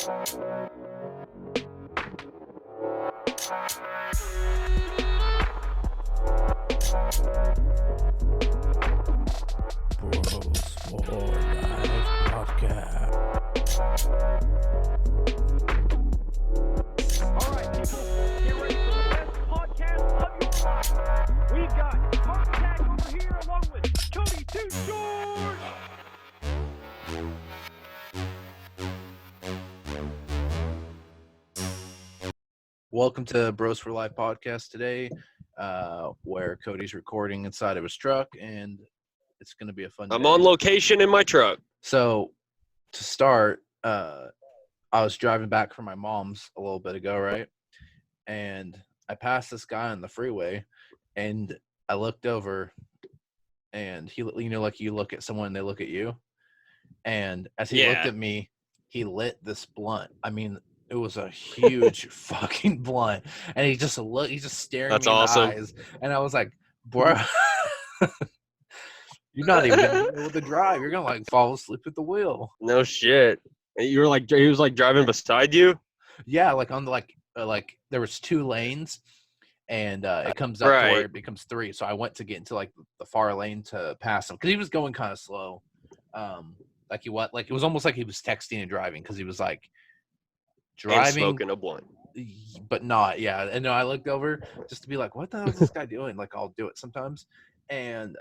Bros4lyfe podcast. All right, people, get ready for the best podcast of your life. We've got Mark Tag over here along with Cody Too Short. Welcome to Bros4lyfe podcast today, where Cody's recording inside of his truck, and it's going to be a fun day. I'm on location in my truck. So, to start, I was driving back from my mom's a little bit ago, right? And I passed this guy on the freeway, and I looked over, and he, like you look at someone, they look at you. And as he looked at me, he lit this blunt. I mean, it was a huge fucking blunt, and he just staring That's me in awesome. the eyes, and I was like, bro, you're not even gonna be able to drive. You're gonna like fall asleep at the wheel. No shit. You were like, he was like driving beside you? Yeah, like on the like there was 2 lanes, and it comes up to where Right. it becomes 3. So I went to get into like the far lane to pass him because he was going kind of slow. Like it was almost like he was texting and driving because he was like And driving, smoking a blunt. but not. Yeah, and no, I looked over just to be like, what the hell is this guy doing? Like I'll do it sometimes. And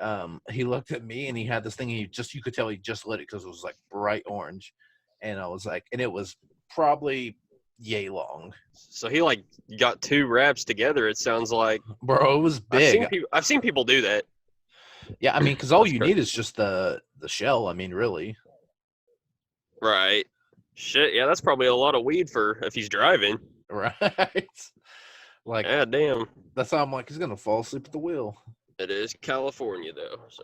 he looked at me and he had this thing. You could tell he just lit it because it was like bright orange, and I was like, and it was probably yay long. So he like got 2 wraps together, it sounds like. Bro, it was big. I've seen people do that. Yeah, I mean, because all That's you crazy. need is just the shell. I mean, really. Right. Shit, yeah, that's probably a lot of weed for if he's driving. Right. Like, Yeah, damn. that's how I'm like, he's going to fall asleep at the wheel. It is California though, so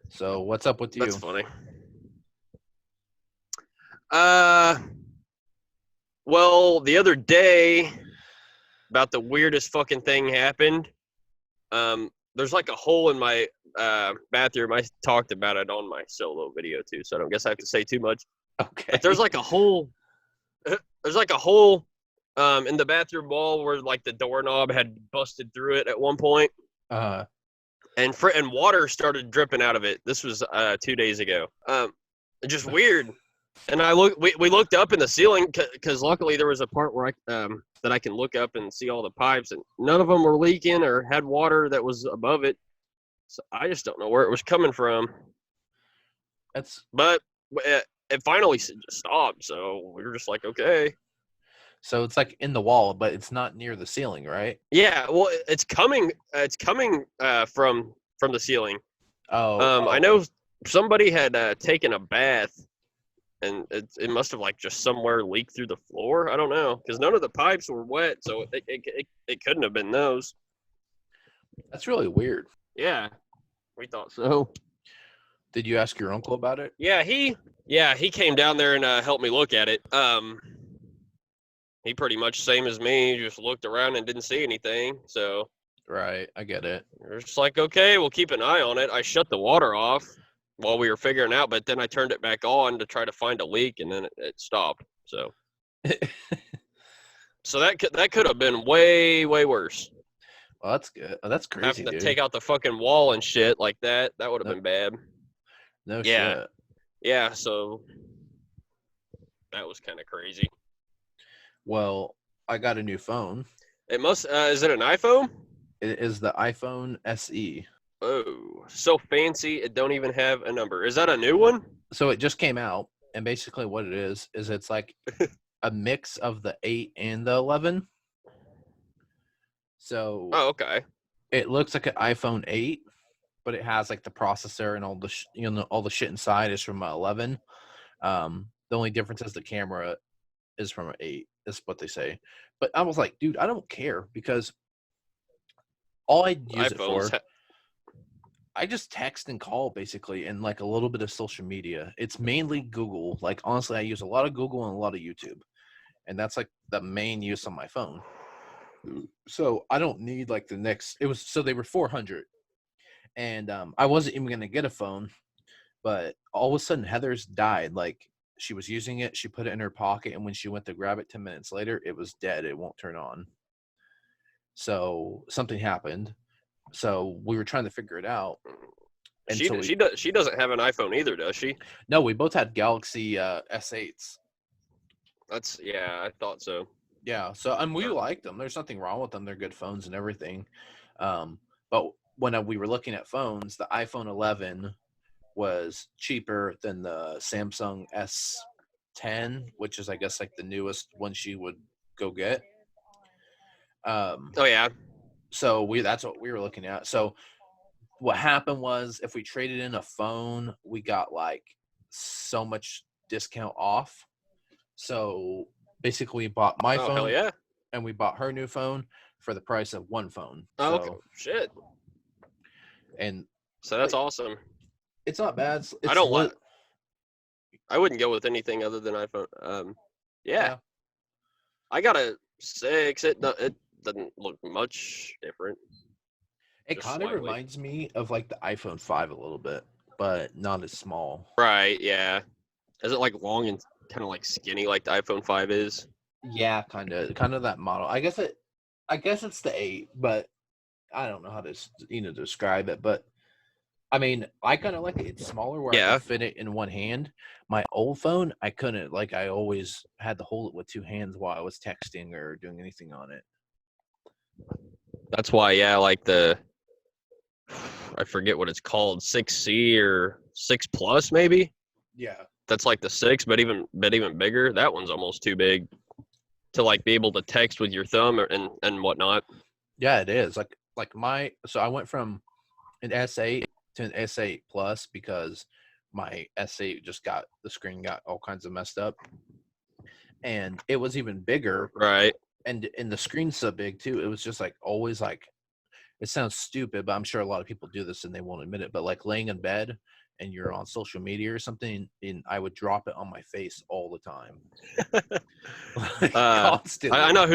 So, what's up with you? that's funny. Well, the other day, about the weirdest fucking thing happened. There's like a hole in my bathroom. I talked about it on my solo video too, so I don't guess I have to say too much. Okay. But there's like a hole. There's like a hole in the bathroom wall where like the doorknob had busted through it at one point, and water started dripping out of it. This was 2 days ago. Just weird. And we looked up in the ceiling because luckily there was a part where that I can look up and see all the pipes, and none of them were leaking or had water that was above it. So I just don't know where it was coming from. But it finally stopped, so we were just like, okay. So it's like in the wall, but it's not near the ceiling, right? Yeah, well, it's coming. It's coming from the ceiling. Oh. I know somebody had taken a bath, and it must have like just somewhere leaked through the floor. I don't know, because none of the pipes were wet, so it couldn't have been those. That's really weird. Yeah, we thought so. Did you ask your uncle about it? Yeah, he came down there and helped me look at it. He pretty much same as me, just looked around and didn't see anything. So Right, I get it. we're just like, okay, we'll keep an eye on it. I shut the water off while we were figuring out, but then I turned it back on to try to find a leak, and then it stopped. So so that could have been way worse. Well, that's good. Oh, that's crazy, Having to dude. take out the fucking wall and shit like that would have been bad. No Yeah. shit. Yeah, so that was kind of crazy. Well, I got a new phone. It must. Is it an iPhone? It is the iPhone SE. Oh, so fancy. It don't even have a number. Is that a new one? So it just came out, and basically what it is it's like a mix of the 8 and the 11. So Oh, okay. it looks like an iPhone 8, but it has like the processor and all the all the shit inside is from 11. The only difference is the camera is from an 8. Is what they say. But I was like, dude, I don't care because all I use it for, I just text and call basically, and like a little bit of social media. It's mainly Google. Like honestly, I use a lot of Google and a lot of YouTube, and that's like the main use on my phone. So I don't need like the next. They were $400, and I wasn't even gonna get a phone, but all of a sudden Heather's died. Like she was using it. She put it in her pocket, and when she went to grab it 10 minutes later, it was dead. It won't turn on. So something happened. So we were trying to figure it out. And she doesn't have an iPhone either, does she? No, we both had Galaxy S8s. I thought so. Yeah, so we liked them. There's nothing wrong with them. They're good phones and everything. But when we were looking at phones, the iPhone 11 was cheaper than the Samsung S10, which is, I guess, like the newest one she would go get. Oh yeah. So that's what we were looking at. So what happened was, if we traded in a phone, we got like so much discount off. So basically, we bought my phone, hell yeah, and we bought her new phone for the price of one phone. Oh, okay. Shit. And so that's awesome. It's not bad. I wouldn't go with anything other than iPhone. Yeah. I got a 6. It doesn't look much different. It kind of reminds me of like the iPhone 5 a little bit, but not as small. Right, yeah. Is it like long and kind of like skinny like the iPhone 5 is? Yeah, kind of that model. I guess it's the 8, but I don't know how to describe it. But I mean, I kind of like it. It's smaller where I can fit it in one hand. My old phone, I couldn't. Like, I always had to hold it with two hands while I was texting or doing anything on it. That's why, like I forget what it's called, 6C or 6 Plus, maybe. Yeah, that's like the 6, but even bigger. That one's almost too big to like be able to text with your thumb and whatnot. Yeah, it is. So I went from an S8 to an S8 Plus because my S8 the screen got all kinds of messed up, and it was even bigger. Right. And the screen's so big too. It was just like always like, it sounds stupid, but I'm sure a lot of people do this and they won't admit it. But like laying in bed and you're on social media or something, and I would drop it on my face all the time. Constantly. I know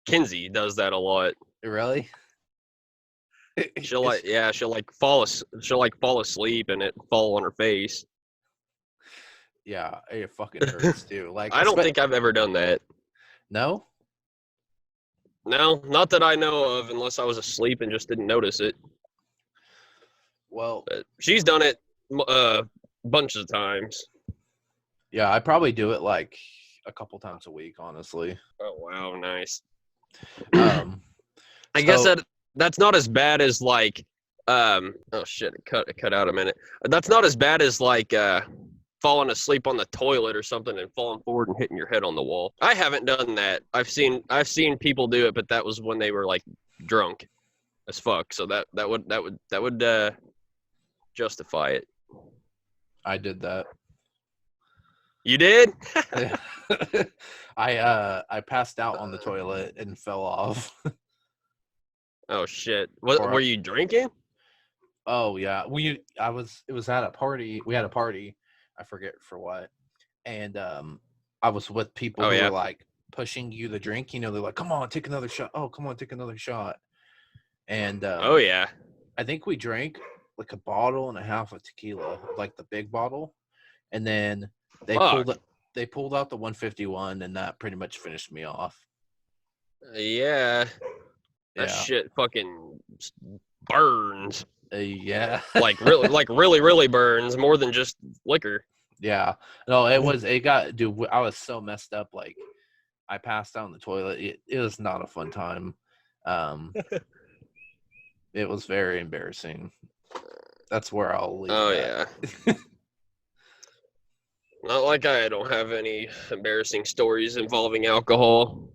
Kinsey does that a lot. Really? She'll fall asleep and it fall on her face. Yeah, it fucking hurts too. Like, I don't think I've ever done that. No, not that I know of, unless I was asleep and just didn't notice it. Well, but she's done it bunches of times. Yeah, I probably do it like a couple times a week, honestly. Oh wow, nice. I guess that's not as bad as like oh shit, it cut out a minute. That's not as bad as like falling asleep on the toilet or something and falling forward and hitting your head on the wall. I haven't done that. I've seen people do it, but that was when they were like drunk as fuck. So that would justify it. I did that. You did? I passed out on the toilet and fell off. Oh shit. Were you drinking? Oh yeah. It was at a party. We had a party. I forget for what. And I was with people who were like pushing you to drink. They're like, come on, take another shot. Oh, come on, take another shot. And oh yeah. I think we drank like a bottle and a half of tequila, like the big bottle. And then they pulled out the 151, and that pretty much finished me off. Yeah. That shit fucking burns. Yeah. like really burns, more than just liquor. Yeah. No, I was so messed up. Like, I passed out on the toilet. It was not a fun time. It was very embarrassing. That's where I'll leave it. Yeah. Not like I don't have any embarrassing stories involving alcohol.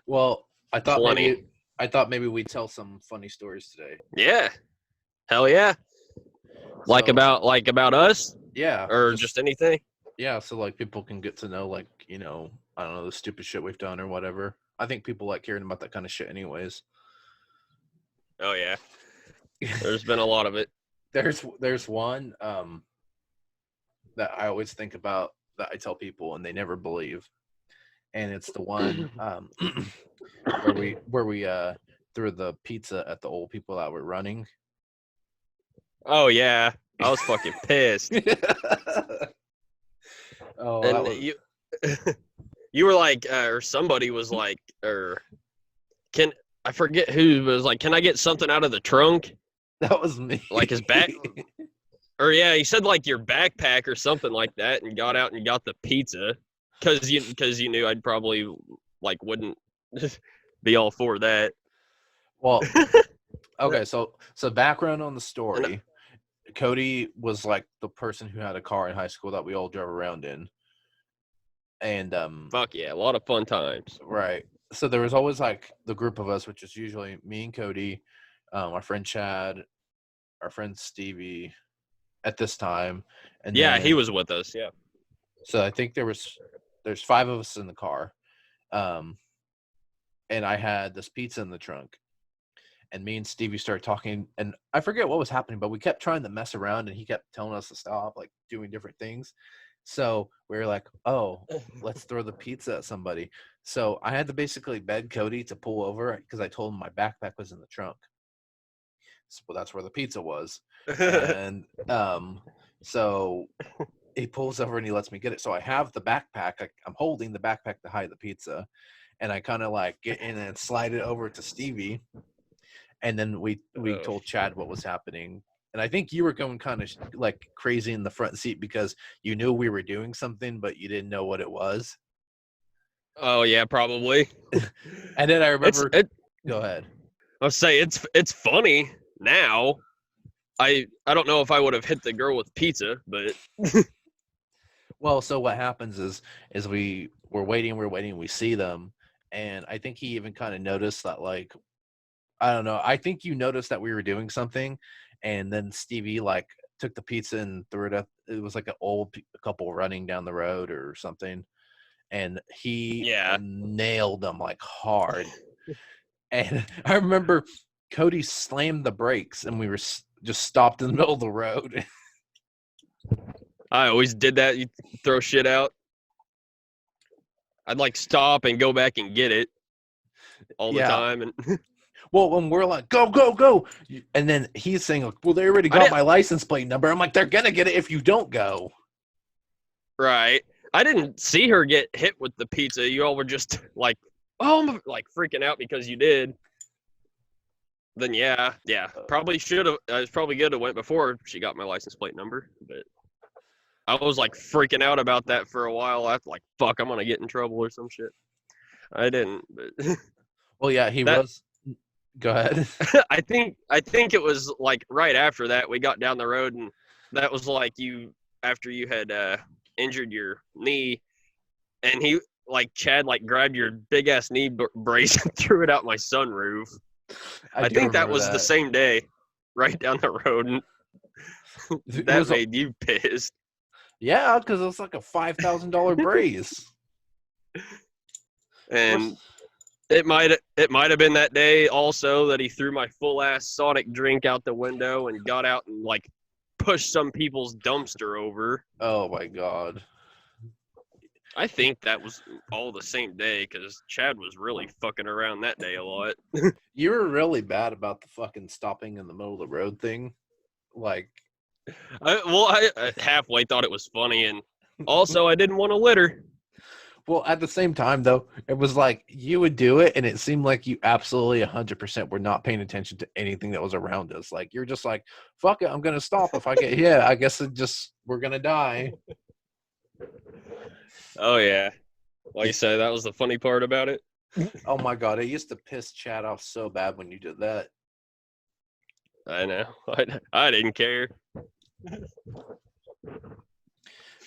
Well, I thought maybe we'd tell some funny stories today. Yeah. Hell yeah. Like about us? Yeah. Or just anything? Yeah, so like people can get to know, like, I don't know, the stupid shit we've done or whatever. I think people like hearing about that kind of shit anyways. Oh yeah. There's been a lot of it. There's one that I always think about that I tell people and they never believe. And it's the one where we threw the pizza at the old people that were running. Oh yeah. I was fucking pissed. You were like, or somebody was like, or I forget who was like, can I get something out of the trunk? That was me. Like his back, or yeah, he said like your backpack or something like that, and got out and got the pizza because you knew I'd probably like wouldn't be all for that. Well, okay, so background on the story. Cody was like the person who had a car in high school that we all drove around in. And fuck yeah, a lot of fun times. Right. So there was always like the group of us, which is usually me and Cody, our friend Chad, our friend Stevie at this time. And yeah, he was with us. Yeah. So I think there's 5 of us in the car. And I had this pizza in the trunk. And me and Stevie started talking, and I forget what was happening, but we kept trying to mess around, and he kept telling us to stop, like doing different things. So we were like, oh, let's throw the pizza at somebody. So I had to basically beg Cody to pull over because I told him my backpack was in the trunk. So that's where the pizza was. And so he pulls over and he lets me get it. So I have the backpack. I'm holding the backpack to hide the pizza. And I kind of like get in and slide it over to Stevie. And then we told Chad what was happening. And I think you were going kind of like crazy in the front seat because you knew we were doing something, but you didn't know what it was. Oh yeah, probably. And then I remember. Go ahead. I'll say it's funny now. I don't know if I would have hit the girl with pizza, but. Well, so what happens is we're waiting, we see them, and I think he even kind of noticed that, like, I don't know. I think you noticed that we were doing something, and then Stevie like took the pizza and threw it up. It was like an old couple running down the road or something, and he nailed them like hard. And I remember Cody slammed the brakes, and we were just stopped in the middle of the road. I always did that. You throw shit out. I'd like stop and go back and get it all the time. And well, when we're like, go, go, go. And then he's saying, like, well, they already got my license plate number. I'm like, they're going to get it if you don't go. Right. I didn't see her get hit with the pizza. You all were just like, oh, like freaking out because you did. Then, yeah. Probably should have. I was probably good to went before she got my license plate number. But I was like freaking out about that for a while. I was like, fuck, I'm going to get in trouble or some shit. I didn't. But well, yeah, he was. Go ahead. I think it was like right after that we got down the road, and that was like after you had injured your knee, and he like Chad like grabbed your big ass knee brace and threw it out my sunroof. I think that was the same day, right down the road. And that made you pissed. Yeah, because it was like a $5,000 brace. And it might have been that day also that he threw my full ass Sonic drink out the window and got out and like pushed some people's dumpster over. Oh my god. I think that was all the same day because Chad was really fucking around that day a lot. You were really bad about the fucking stopping in the middle of the road thing. Like, I halfway thought it was funny, and also I didn't want to litter. Well, at the same time, though, it was like you would do it, and it seemed like you absolutely 100% were not paying attention to anything that was around us. Like, you're just like, fuck it, I'm going to stop if I get hit. I guess we're going to die. Oh, yeah. Like you said, that was the funny part about it. Oh, my God. It used to piss Chad off so bad when you did that. I know. I didn't care.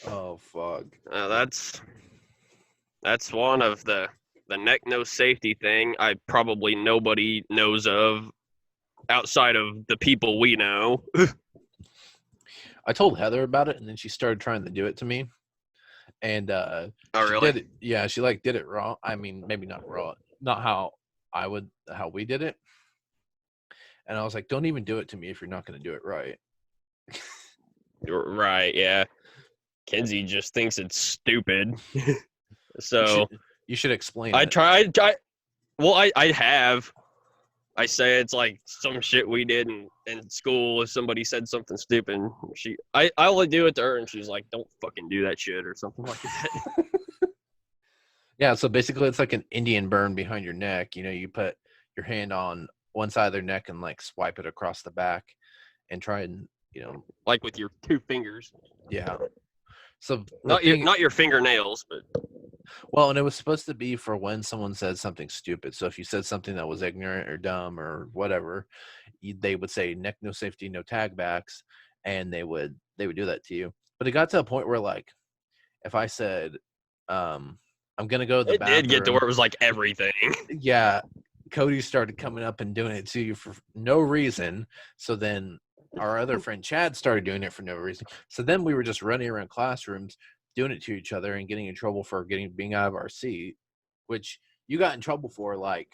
Oh, fuck. That's one of the neck no safety thing probably nobody knows of outside of the people we know. I told Heather about it, and then she started trying to do it to me. And oh, really? She like did it wrong. I mean, maybe not wrong, not how we did it. And I was like, don't even do it to me if you're not going to do it right. Right, yeah. Kenzie just thinks it's stupid. So you should explain. I have. I say it's like some shit we did in school. If somebody said something stupid, I only do it to her, and she's like, "Don't fucking do that shit" or something like that. Yeah, so basically it's like an Indian burn behind your neck. You put your hand on one side of their neck and like swipe it across the back and try and, Like with your 2 fingers. yeah. So Not your fingernails, but well, and it was supposed to be for when someone said something stupid. So if you said something that was ignorant or dumb or whatever, they would say neck no safety, no tag backs, and they would do that to you. But it got to a point where like if I said, I'm gonna go to the it bathroom, did get to where it was like everything. yeah, Cody started coming up and doing it to you for no reason. So then our other friend Chad started doing it for no reason. So then we were just running around classrooms doing it to each other and getting in trouble for being out of our seat, which you got in trouble for like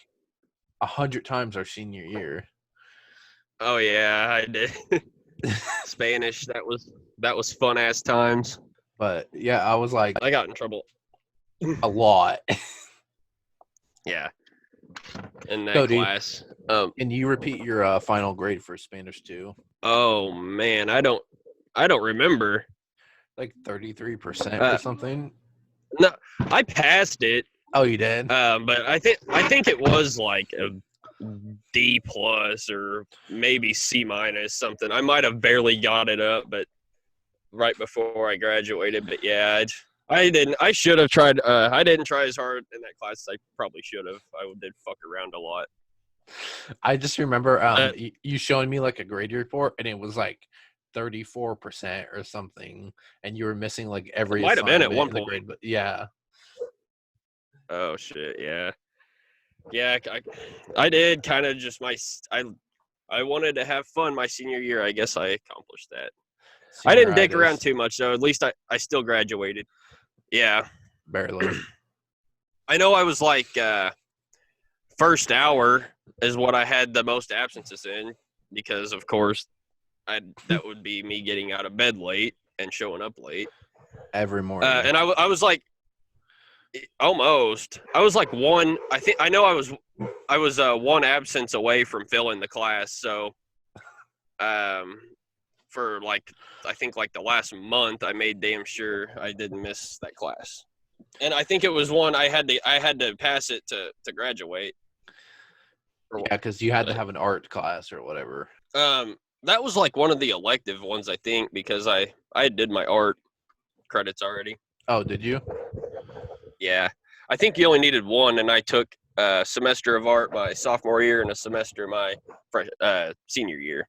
100 times our senior year. Oh yeah, I did. Spanish, that was fun ass times. But yeah, I was like, I got in trouble a lot. Yeah. In that Cody, class. Can you repeat your final grade for Spanish too? Oh man, I don't remember. Like 33% or something. No, I passed it. Oh, you did? But I think it was like a D plus or maybe C minus something. I might have barely got it up, but right before I graduated. But yeah, I didn't. I should have tried. I didn't try as hard in that class as I probably should have. I did fuck around a lot. I just remember you showing me like a grade report, and it was like 34% or something, and you were missing like every. It might have been at one in the point. grade, but yeah. Oh shit! Yeah, yeah. I did kind of just I wanted to have fun my senior year. I guess I accomplished that. I didn't dick around too much, though. At least I still graduated. Yeah. Barely. I know I was like first hour is what I had the most absences in because, of course, that would be me getting out of bed late and showing up late. Every morning. And I was like almost. I was like one. I know I was one absence away from filling the class. So for like I think like the last month, I made damn sure I didn't miss that class. And I think it was one I had to pass it to graduate. Yeah, because you had to have an art class or whatever. That was like one of the elective ones, I think, because I did my art credits already. Oh, did you? Yeah, I think you only needed one, and I took a semester of art my sophomore year and a semester my senior year.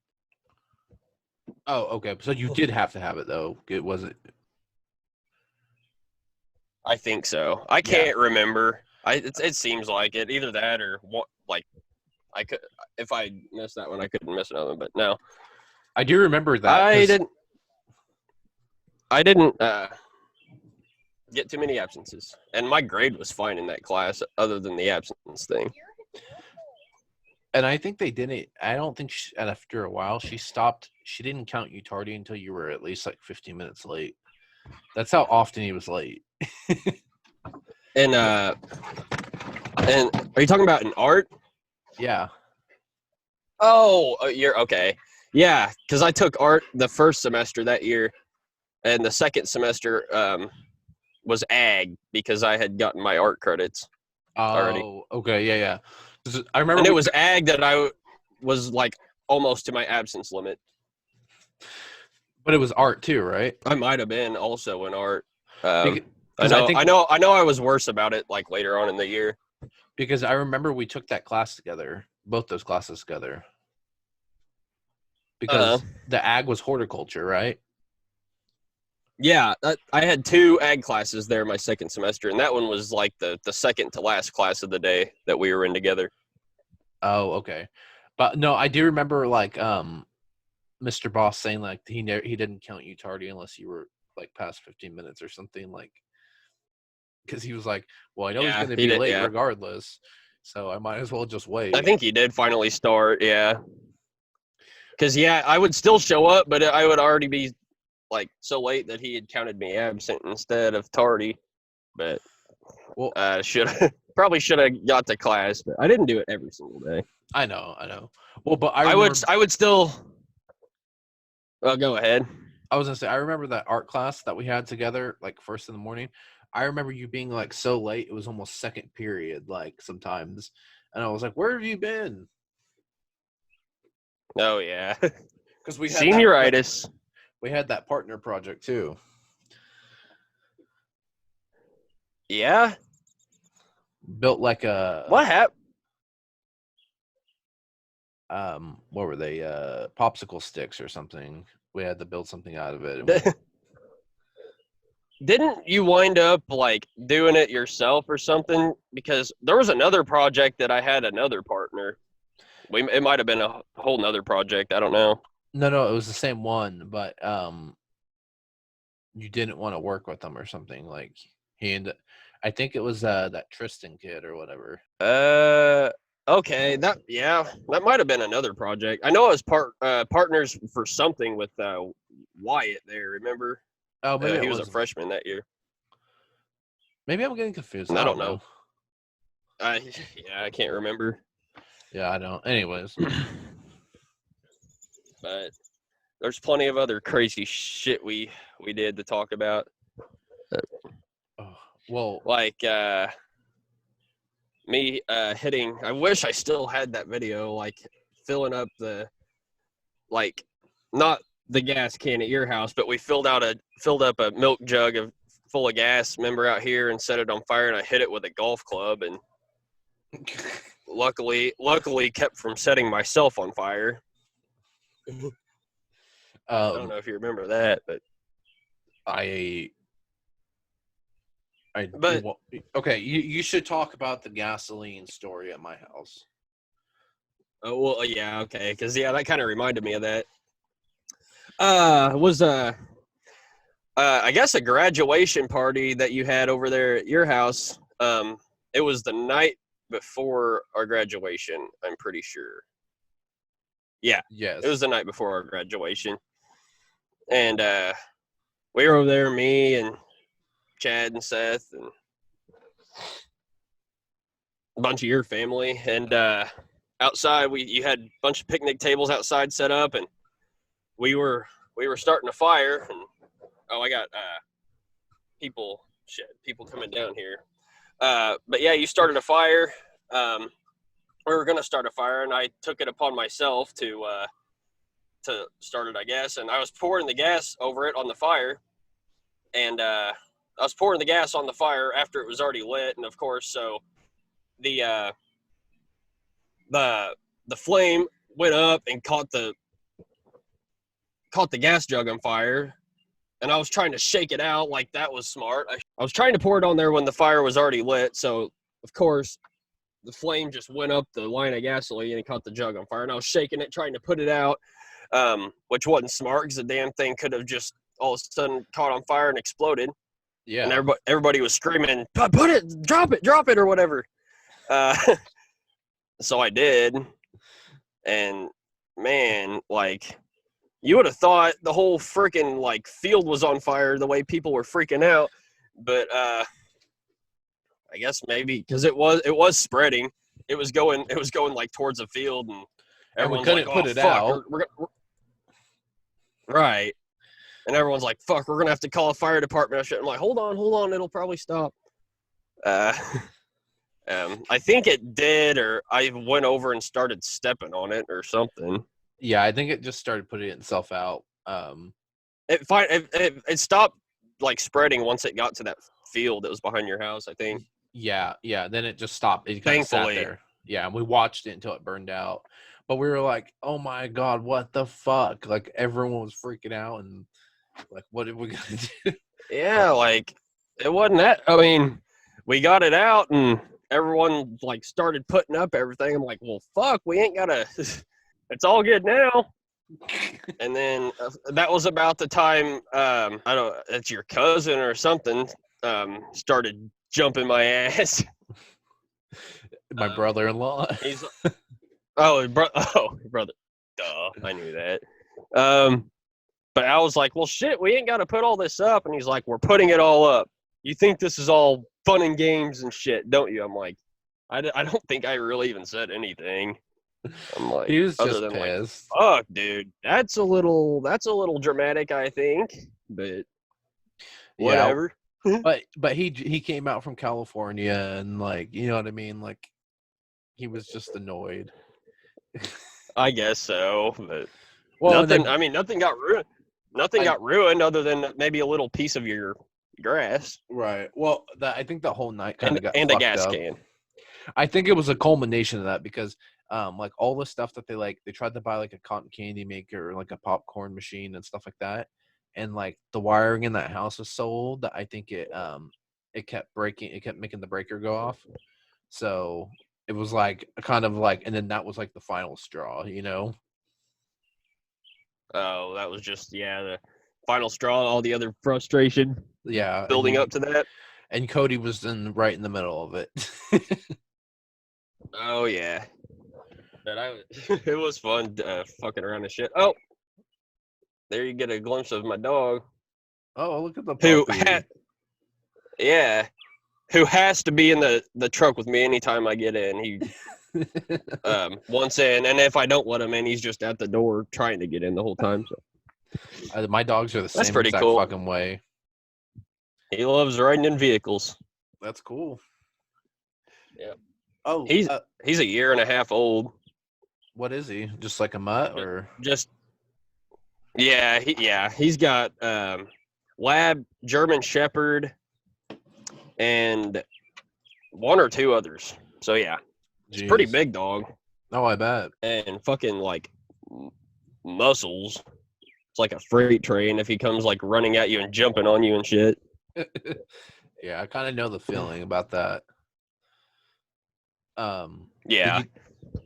Oh, okay. So you did have to have it though. It wasn't. I think so. I can't remember. It seems like it. Either that or what. Like, I could if I missed that one, I couldn't miss another one. But no, I do remember that. I didn't get too many absences, and my grade was fine in that class, other than the absence thing. And I think they didn't. I don't think after a while she stopped. She didn't count you tardy until you were at least like 15 minutes late. That's how often he was late. And are you talking about in art? Yeah. Oh, you're okay. Yeah, because I took art the first semester that year, and the second semester was ag because I had gotten my art credits already. Oh, okay, yeah. I remember, and it was ag that I was like almost to my absence limit. But it was art too, right? I might have been also in art. I know I was worse about it like later on in the year. Because I remember we took that class together, both those classes together. Because the ag was horticulture, right? Yeah, I had 2 ag classes there my second semester, and that one was like the second to last class of the day that we were in together. Oh, okay. But no, I do remember like Mr. Boss saying like he didn't count you tardy unless you were like past 15 minutes or something, like because he was like, well, I know he's going to be late regardless, so I might as well just wait. I think he did finally start, yeah. Because I would still show up, but I would already be like so late that he had counted me absent instead of tardy. But well, probably should have got to class, but I didn't do it every single day. I know. Well, but I would still. Well, go ahead. I was gonna say I remember that art class that we had together, like first in the morning. I remember you being like so late. It was almost second period, like sometimes, and I was like, "Where have you been?" Oh yeah, Because we had senioritis. we had that partner project too. Yeah. Built like a What happened? what were they? Popsicle sticks or something. We had to build something out of it. And Didn't you wind up like doing it yourself or something? Because there was another project that I had another partner. It might have been a whole nother project. I don't know. no, it was the same one, but you didn't want to work with them or something. Like I think it was that Tristan kid or whatever. Okay. That might have been another project. I know I was partners for something with Wyatt there. Remember? Oh, maybe He it was a was. freshman that year. Maybe I'm getting confused. And I I don't don't know. know. I can't remember. Yeah, I don't. Anyways, But there's plenty of other crazy shit we did to talk about. oh, well, Like me hitting. I wish I still had that video. Like filling up like not the gas can at your house, but we filled up a milk jug full of gas. Remember out here and set it on fire, and I hit it with a golf club, and luckily kept from setting myself on fire. I don't know if you remember that, but But- okay. You should talk about the gasoline story at my house. oh well, yeah, okay, because that kind of reminded me of that. Was I guess a graduation party that you had over there at your house. It was the night before our graduation, I'm pretty sure. Yeah, Yes, it was the night before our graduation. And we were over there, me and Chad and Seth and a bunch of your family. And outside, you had a bunch of picnic tables outside set up, and we were starting a fire. And I got people coming down here. But yeah, you started a fire. We were gonna start a fire, and I took it upon myself to start it, I guess. And I was pouring the gas over it on the fire, and I was pouring the gas on the fire after it was already lit. And of course, so the flame went up and caught the gas jug on fire. And I was trying to shake it out like that was smart. I was trying to pour it on there when the fire was already lit. So, of course, the flame just went up the line of gasoline and caught the jug on fire. And I was shaking it, trying to put it out, which wasn't smart because the damn thing could have just all of a sudden caught on fire and exploded. yeah. And everybody was screaming, put it, drop it, or whatever. So I did. And, man, like... You would have thought the whole freaking like field was on fire the way people were freaking out, but I guess maybe because it was spreading. It was going like towards the field, and we everyone's couldn't like, put "Oh it fuck!" out. We're right, and everyone's like, "Fuck!" We're gonna have to call a fire department. I'm like, hold on, it'll probably stop. I think it did, or I went over and started stepping on it or something. Yeah, I think it just started putting itself out. It stopped like spreading once it got to that field that was behind your house, I think. Yeah. Then it just stopped. It kind of sat there. Yeah, and we watched it until it burned out. But we were like, "Oh my god, what the fuck!" Like everyone was freaking out, and like, what are we gonna do? Yeah, like it wasn't that. I mean, we got it out, and everyone like started putting up everything. I'm like, "Well, fuck, we ain't gotta." It's all good now. And then that was about the time, I don't know, it's your cousin or something, started jumping my ass. My brother-in-law. He's your brother. Duh, I knew that. But I was like, well, shit, we ain't got to put all this up. And he's like, we're putting it all up. You think this is all fun and games and shit, don't you? I'm like, I don't think I really even said anything. I'm like, He was other just than pissed. like, fuck, dude, that's a little dramatic, I think, but whatever. But he came out from California and like, you know what I mean? Like he was just annoyed. I guess so, but Well, and nothing. then I mean, nothing got ruined. Nothing got ruined other than maybe a little piece of your grass right. Well, I think the whole night kind of got and a fucked gas up. can. I think it was a culmination of that because like all the stuff that they tried to buy like a cotton candy maker or like a popcorn machine and stuff like that. And like the wiring in that house was so old that I think it kept breaking, it kept making the breaker go off. So it was like kind of like, and then that was like the final straw, you know? Oh, that was just the final straw. All the other frustration Yeah. building up to that. And Cody was right in the middle of it. Oh yeah, but it was fun fucking around and shit. Oh, there you get a glimpse of my dog. Oh, look at the Who puppy. who has to be in the truck with me anytime I get in. He wants in, and if I don't let him in, he's just at the door trying to get in the whole time. So My dogs are the that's same pretty exact cool. fucking way. He loves riding in vehicles. That's cool. Yeah. Oh, he's a year and a half old. What is he? Just like a mutt or just he's got lab, German Shepherd, and one or two others. So yeah, it's a pretty big dog. Oh, I bet. And fucking like muscles. It's like a freight train if he comes like running at you and jumping on you and shit. Yeah, I kind of know the feeling about that. Yeah.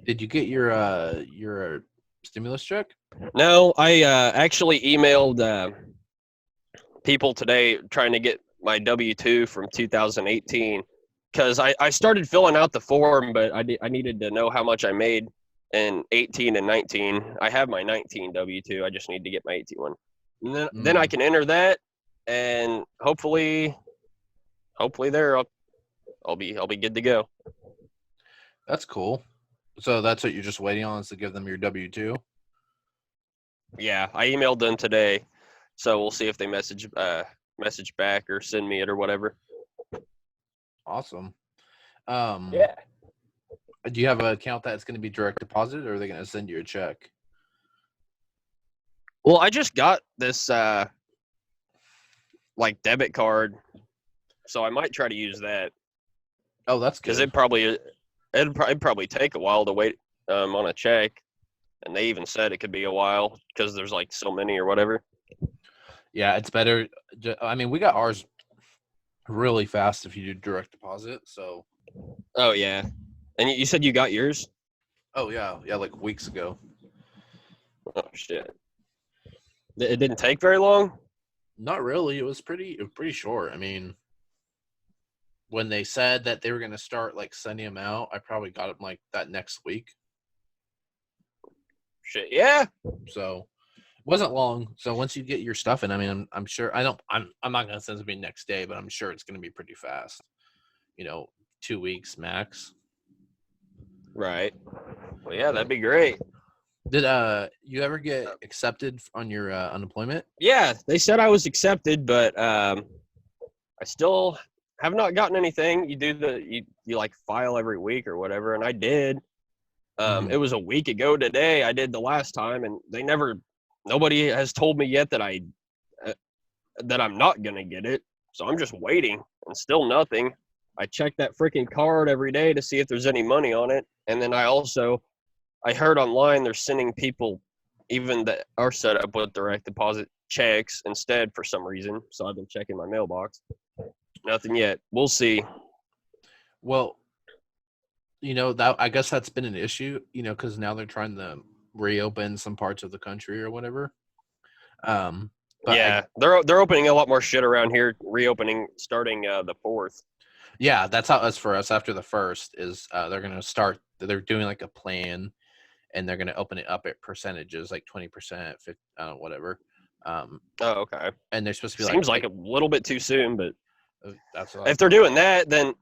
Did you get your stimulus check? No, I actually emailed people today trying to get my W-2 from 2018 because I started filling out the form, but I needed to know how much I made in 18 and 19. I have my 19 W-2. I just need to get my 18 one. And then I can enter that, and hopefully there I'll be good to go. That's cool. So that's what you're just waiting on, is to give them your W-2? Yeah, I emailed them today, so we'll see if they message back or send me it or whatever. Awesome. Yeah. Do you have an account that's going to be direct deposit, or are they going to send you a check? Well, I just got this like debit card, so I might try to use that. Oh, that's good. Because it'd probably take a while to wait on a check, and they even said it could be a while because there's like so many or whatever. Yeah, it's better. I mean, we got ours really fast if you do direct deposit. So. Oh yeah, and you said you got yours? Oh yeah, like weeks ago. Oh shit! It didn't take very long. Not really. It was pretty short. I mean, when they said that they were going to start like sending them out, I probably got them like that next week. Shit, yeah. So it wasn't long. So once you get your stuff in, I mean, I'm sure I'm not going to send it to me next day, but I'm sure it's going to be pretty fast. 2 weeks max. Right. Well, yeah, that'd be great. Did you ever get accepted on your unemployment? Yeah, they said I was accepted, but I still have not gotten anything. You do you like file every week or whatever, and I did. It was a week ago today. I did the last time, and nobody has told me yet that I'm not gonna get it. So I'm just waiting, and still nothing. I check that freaking card every day to see if there's any money on it, and then I heard online they're sending people even that are set up with direct deposit checks instead for some reason. So I've been checking my mailbox. Nothing yet. We'll see. Well, that I guess that's been an issue, because now they're trying to reopen some parts of the country or whatever. But yeah, they're opening a lot more shit around here. Reopening starting the 4th. Yeah, that's how us for us after the 1st is they're going to start. They're doing like a plan, and they're going to open it up at percentages, like 20%, 50, whatever. Oh, okay. And they're supposed to be seems like a little bit too soon, but that's if they're doing that, then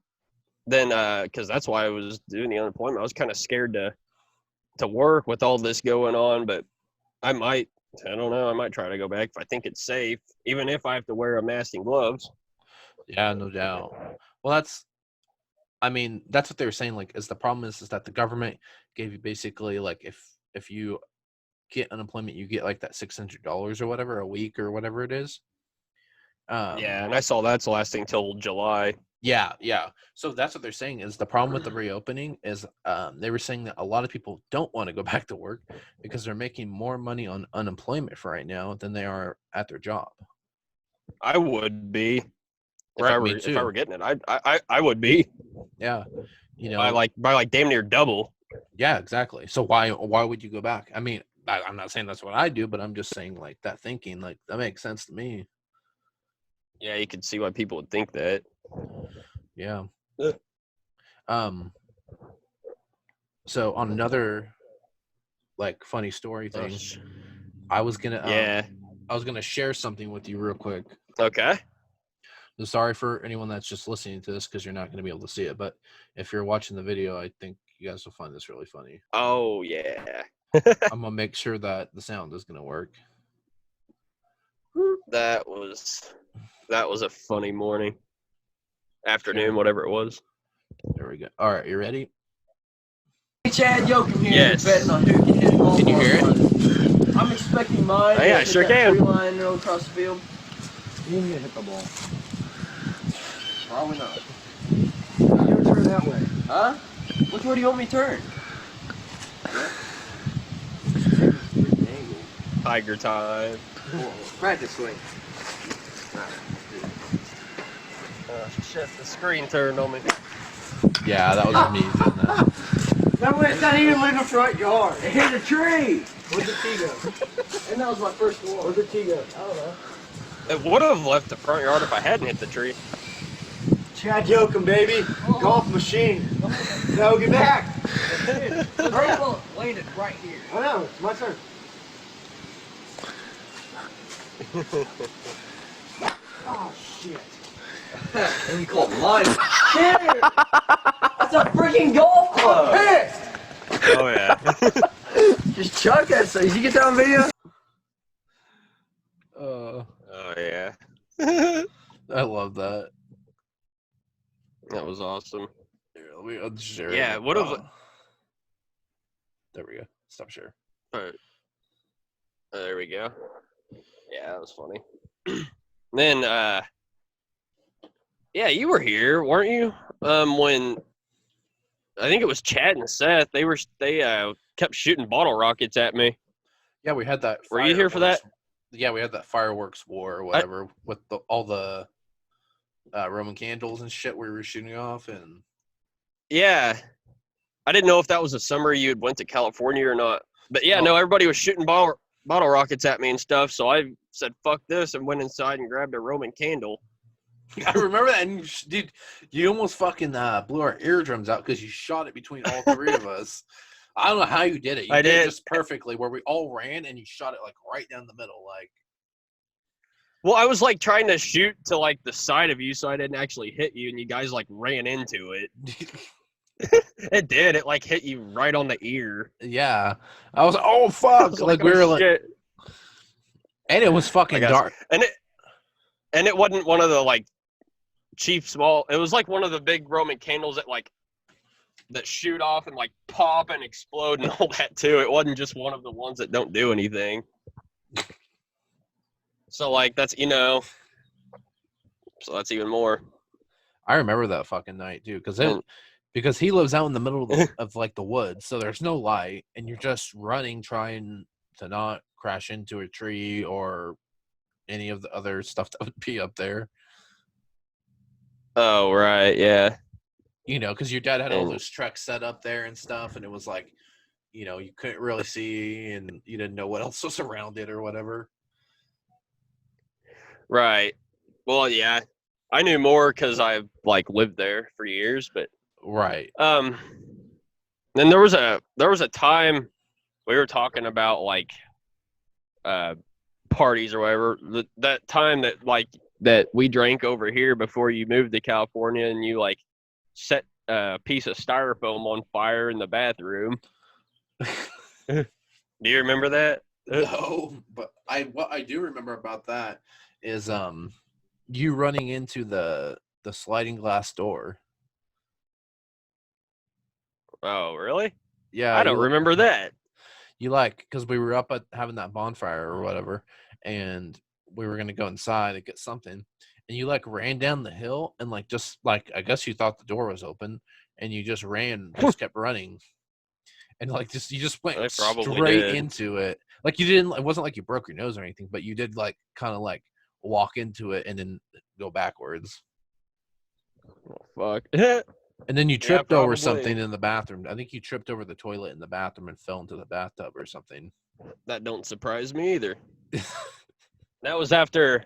because that's why I was doing the unemployment. I was kind of scared to work with all this going on, but I don't know. I might try to go back if I think it's safe, even if I have to wear a mask and gloves. Yeah, no doubt. Well, that's what they were saying. Like, is the problem is that the government gave you basically like if you get unemployment, you get like that $600 or whatever a week or whatever it is. Yeah, and I saw that's lasting till July. Yeah, yeah. So that's what they're saying is the problem with the reopening is they were saying that a lot of people don't want to go back to work because they're making more money on unemployment for right now than they are at their job. I would be if Right, I me were too. getting it. I would be. Yeah, you know, by like damn near double. yeah, exactly. So why would you go back? I mean, I'm not saying that's what I do, but I'm just saying like that thinking, like that makes sense to me. Yeah, you can see why people would think that. Yeah. So on another like funny story thing, I was gonna share something with you real quick. Okay. So sorry for anyone that's just listening to this because you're not gonna be able to see it, but if you're watching the video, I think you guys will find this really funny. Oh yeah. I'm gonna make sure that the sound is gonna work. That was a funny morning, afternoon, whatever it was. There we go. All right, you ready? Chad Yoakum here. Yes. Betting on who can hit home Can you hear it? I'm expecting mine. Oh, yeah, to hit sure that can. Tree line roll across the field. You can hit the ball. Probably not. You ever turn that way? Huh? Which way do you want me to turn? Tiger time. Practice swing. Shit, the screen turned on me. Yeah, that was me doing that. That went not even leave the front yard. It hit a tree. Where'd the tee go? And that was my first one. Where'd the tee go? I don't know. It would have left the front yard if I hadn't hit the tree. Chad Yoakum, baby. Golf machine. No, get back. Landed right here. I know. It's my turn. Oh, shit. And you called mine. Shit! That's a freaking golf club! I'm pissed! Oh yeah. Just chuck that. So, did you get that on video? Oh yeah. I love that. That was awesome. Here, I'll just share Yeah, it. what if? There we go. Stop share. There we go. Yeah, that was funny. Then, yeah, you were here, weren't you? When I think it was Chad and Seth, they kept shooting bottle rockets at me. Yeah, we had that. Were you here for that? Yeah, we had that fireworks war or whatever with all the Roman candles and shit we were shooting off, and yeah, I didn't know if that was the summer you had went to California or not. But yeah, no, everybody was shooting bottle rockets at me and stuff. So I said, "Fuck this," and went inside and grabbed a Roman candle. I remember that, and dude, you almost fucking blew our eardrums out because you shot it between all three of us. I don't know how you did it. You did it just perfectly, where we all ran and you shot it like right down the middle, like. Well, I was like trying to shoot to like the side of you, so I didn't actually hit you, and you guys like ran into it. It did. It like hit you right on the ear. Yeah, I was like, oh fuck, like we were like, and it was fucking dark, and it wasn't one of the like cheap small. It was like one of the big Roman candles that shoot off and like pop and explode and all that too. It wasn't just one of the ones that don't do anything. So like that's so that's even more. I remember that fucking night, dude, because he lives out in the middle of like the woods, so there's no light, and you're just running, trying to not crash into a tree or any of the other stuff that would be up there. Oh right, yeah. Because your dad had all those trucks set up there and stuff, and it was like, you couldn't really see, and you didn't know what else was around it or whatever. Right. Well, yeah, I knew more because I like lived there for years, but right. Then there was a time we were talking about like parties or whatever. That time that we drank over here before you moved to California, and you like set a piece of styrofoam on fire in the bathroom. Do you remember that? No, but what I do remember about that is you running into the sliding glass door. Oh, really? Yeah, I don't remember that. You like, because we were up at having that bonfire or whatever, and we were gonna go inside and get something, and you like ran down the hill and like just like I guess you thought the door was open, and you just ran, just kept running, and like you just went I probably straight did. into it. Like you didn't. It wasn't like you broke your nose or anything, but you did like kind of like walk into it and then go backwards. Oh, fuck. And then you tripped over probably. something in the bathroom. I think you tripped over the toilet in the bathroom and fell into the bathtub or something. That don't surprise me either. That was after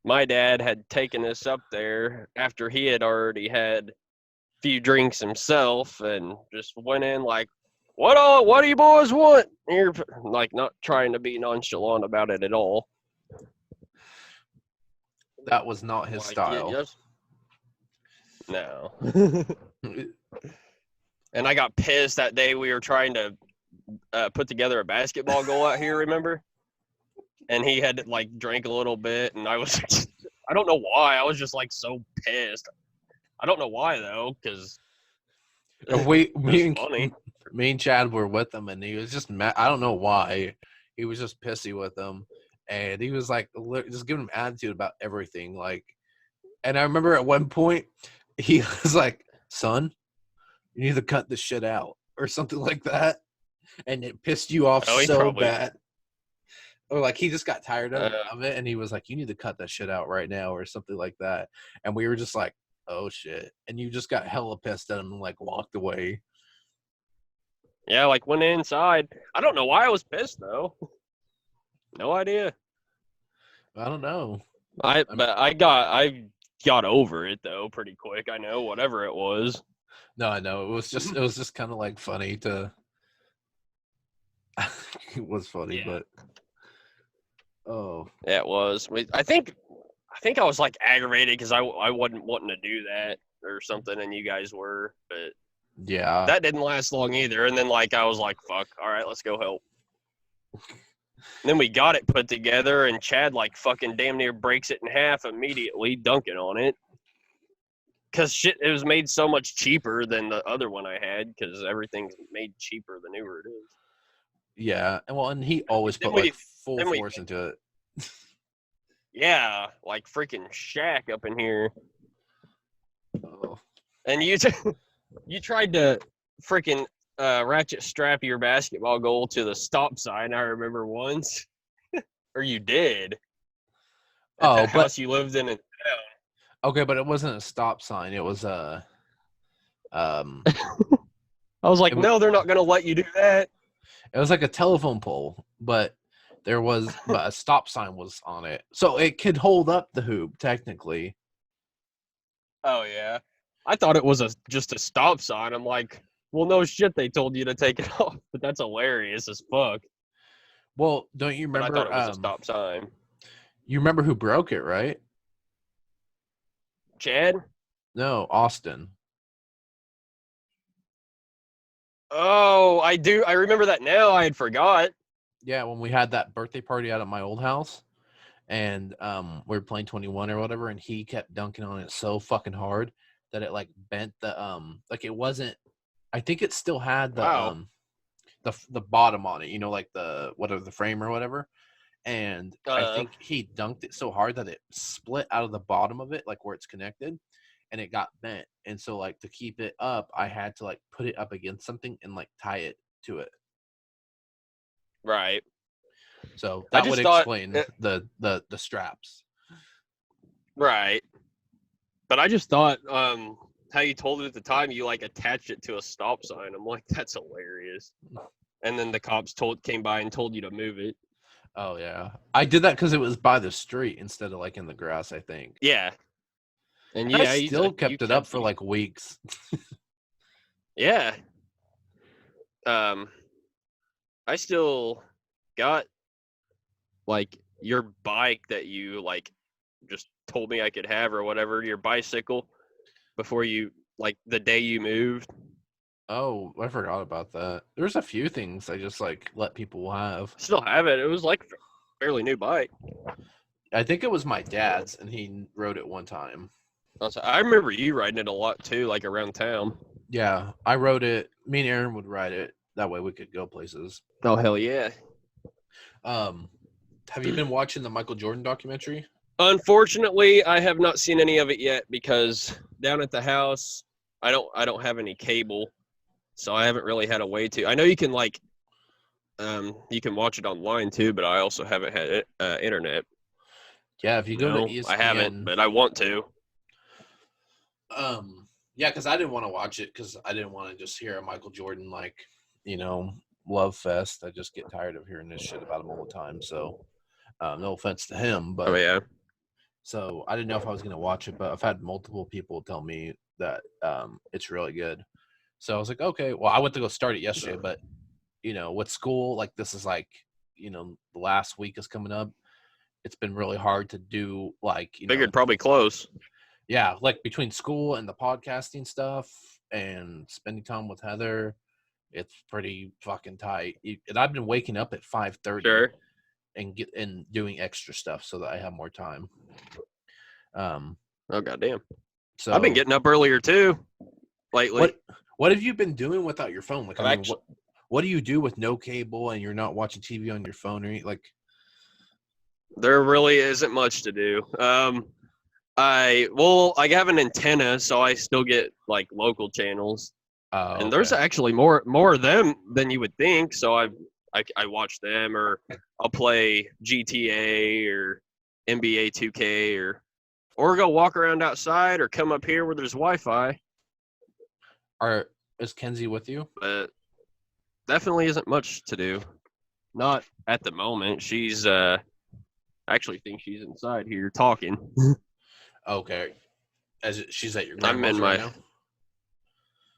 my dad had taken us up there after he had already had a few drinks himself and just went in like, what do you boys want? And you're like not trying to be nonchalant about it at all. That was not his style. No. And I got pissed that day we were trying to put together a basketball goal out here, remember? And he had like drank a little bit, and I was, I don't know why, I was just like so pissed. I don't know why though, because me and Chad were with him, and he was just mad. I don't know why. He was just pissy with him, and he was like just giving him attitude about everything. Like, and I remember at one point he was like, "Son, you need to cut this shit out," or something like that, and it pissed you off so bad. Or like he just got tired of it, and he was like, "You need to cut that shit out right now," or something like that. And we were just like, "Oh shit!" And you just got hella pissed at him and like walked away. Yeah, like went inside. I don't know why I was pissed though. No idea. I don't know. I got over it though pretty quick. I know whatever it was. No, I know it was just kind of like funny to. It was funny, Yeah. but. Oh. Yeah, it was. I think I was like aggravated because I wasn't wanting to do that or something, and you guys were, but yeah, that didn't last long either. And then like I was like, "Fuck, all right, let's go help." And then we got it put together, and Chad like fucking damn near breaks it in half immediately, dunking on it. Cause shit, it was made so much cheaper than the other one I had. Cause everything's made cheaper the newer it is. Yeah, and he always put like full force into it. Yeah, like freaking Shaq up in here. Oh. And you tried to freaking ratchet strap your basketball goal to the stop sign. I remember once, or you did. At the house you lived in town. Okay, but it wasn't a stop sign. It was a. I was like, no, they're not gonna let you do that. It was like a telephone pole, but a stop sign was on it, so it could hold up the hoop technically. Oh yeah, I thought it was just a stop sign. I'm like, well, no shit, they told you to take it off, but that's hilarious as fuck. Well, don't you remember? But I thought it was a stop sign. You remember who broke it, right? Chad? No, Austin. Oh, I do. I remember that now. I had forgot. Yeah, when we had that birthday party out at my old house, and we were playing 21 or whatever, and he kept dunking on it so fucking hard that it like bent the like it wasn't. I think it still had the the bottom on it, you know, like the frame or whatever. And I think he dunked it so hard that it split out of the bottom of it, like where it's connected, and it got bent. And so like to keep it up, I had to like put it up against something and like tie it to it. Right. So that would explain the straps. Right. But I just thought how you told it at the time, you like attached it to a stop sign. I'm like, that's hilarious. And then the cops came by and told you to move it. Oh yeah, I did that because it was by the street instead of like in the grass, I think. Yeah. And yeah, I still kept it up for like weeks. Yeah. I still got like your bike that you like just told me I could have or whatever, your bicycle before you like the day you moved. Oh, I forgot about that. There's a few things I just like let people have. Still have it. It was like a fairly new bike. I think it was my dad's, and he rode it one time. I remember you riding it a lot too, like around town. Yeah, I rode it. Me and Aaron would ride it. That way we could go places. Oh hell yeah! Have you been watching the Michael Jordan documentary? Unfortunately, I have not seen any of it yet because down at the house, I don't have any cable, so I haven't really had a way to. I know you can you can watch it online too, but I also haven't had internet. Yeah, if you go to ESPN, I haven't, but I want to. Yeah, because I didn't want to watch it because I didn't want to just hear a Michael Jordan love fest. I just get tired of hearing this shit about him all the time. So, no offense to him, but Oh yeah. So I didn't know if I was going to watch it, but I've had multiple people tell me that it's really good. So I was like, okay. Well, I went to go start it yesterday, but with school, like this is like, the last week is coming up. It's been really hard to do Figured probably close. Yeah, like between school and the podcasting stuff and spending time with Heather, it's pretty fucking tight. And I've been waking up at 5:30 Sure. and doing extra stuff so that I have more time. Oh goddamn. So I've been getting up earlier too lately. What have you been doing without your phone? Like, what do you do with no cable and you're not watching TV on your phone or anything? Like, there really isn't much to do. I have an antenna, so I still get like local channels, and there's actually more of them than you would think. So I watch them, or I'll play GTA or NBA 2K, or go walk around outside, or come up here where there's Wi-Fi. Is Kenzie with you? But definitely isn't much to do. Not at the moment. She's I actually think she's inside here talking. Okay. She's at your grandma's right now?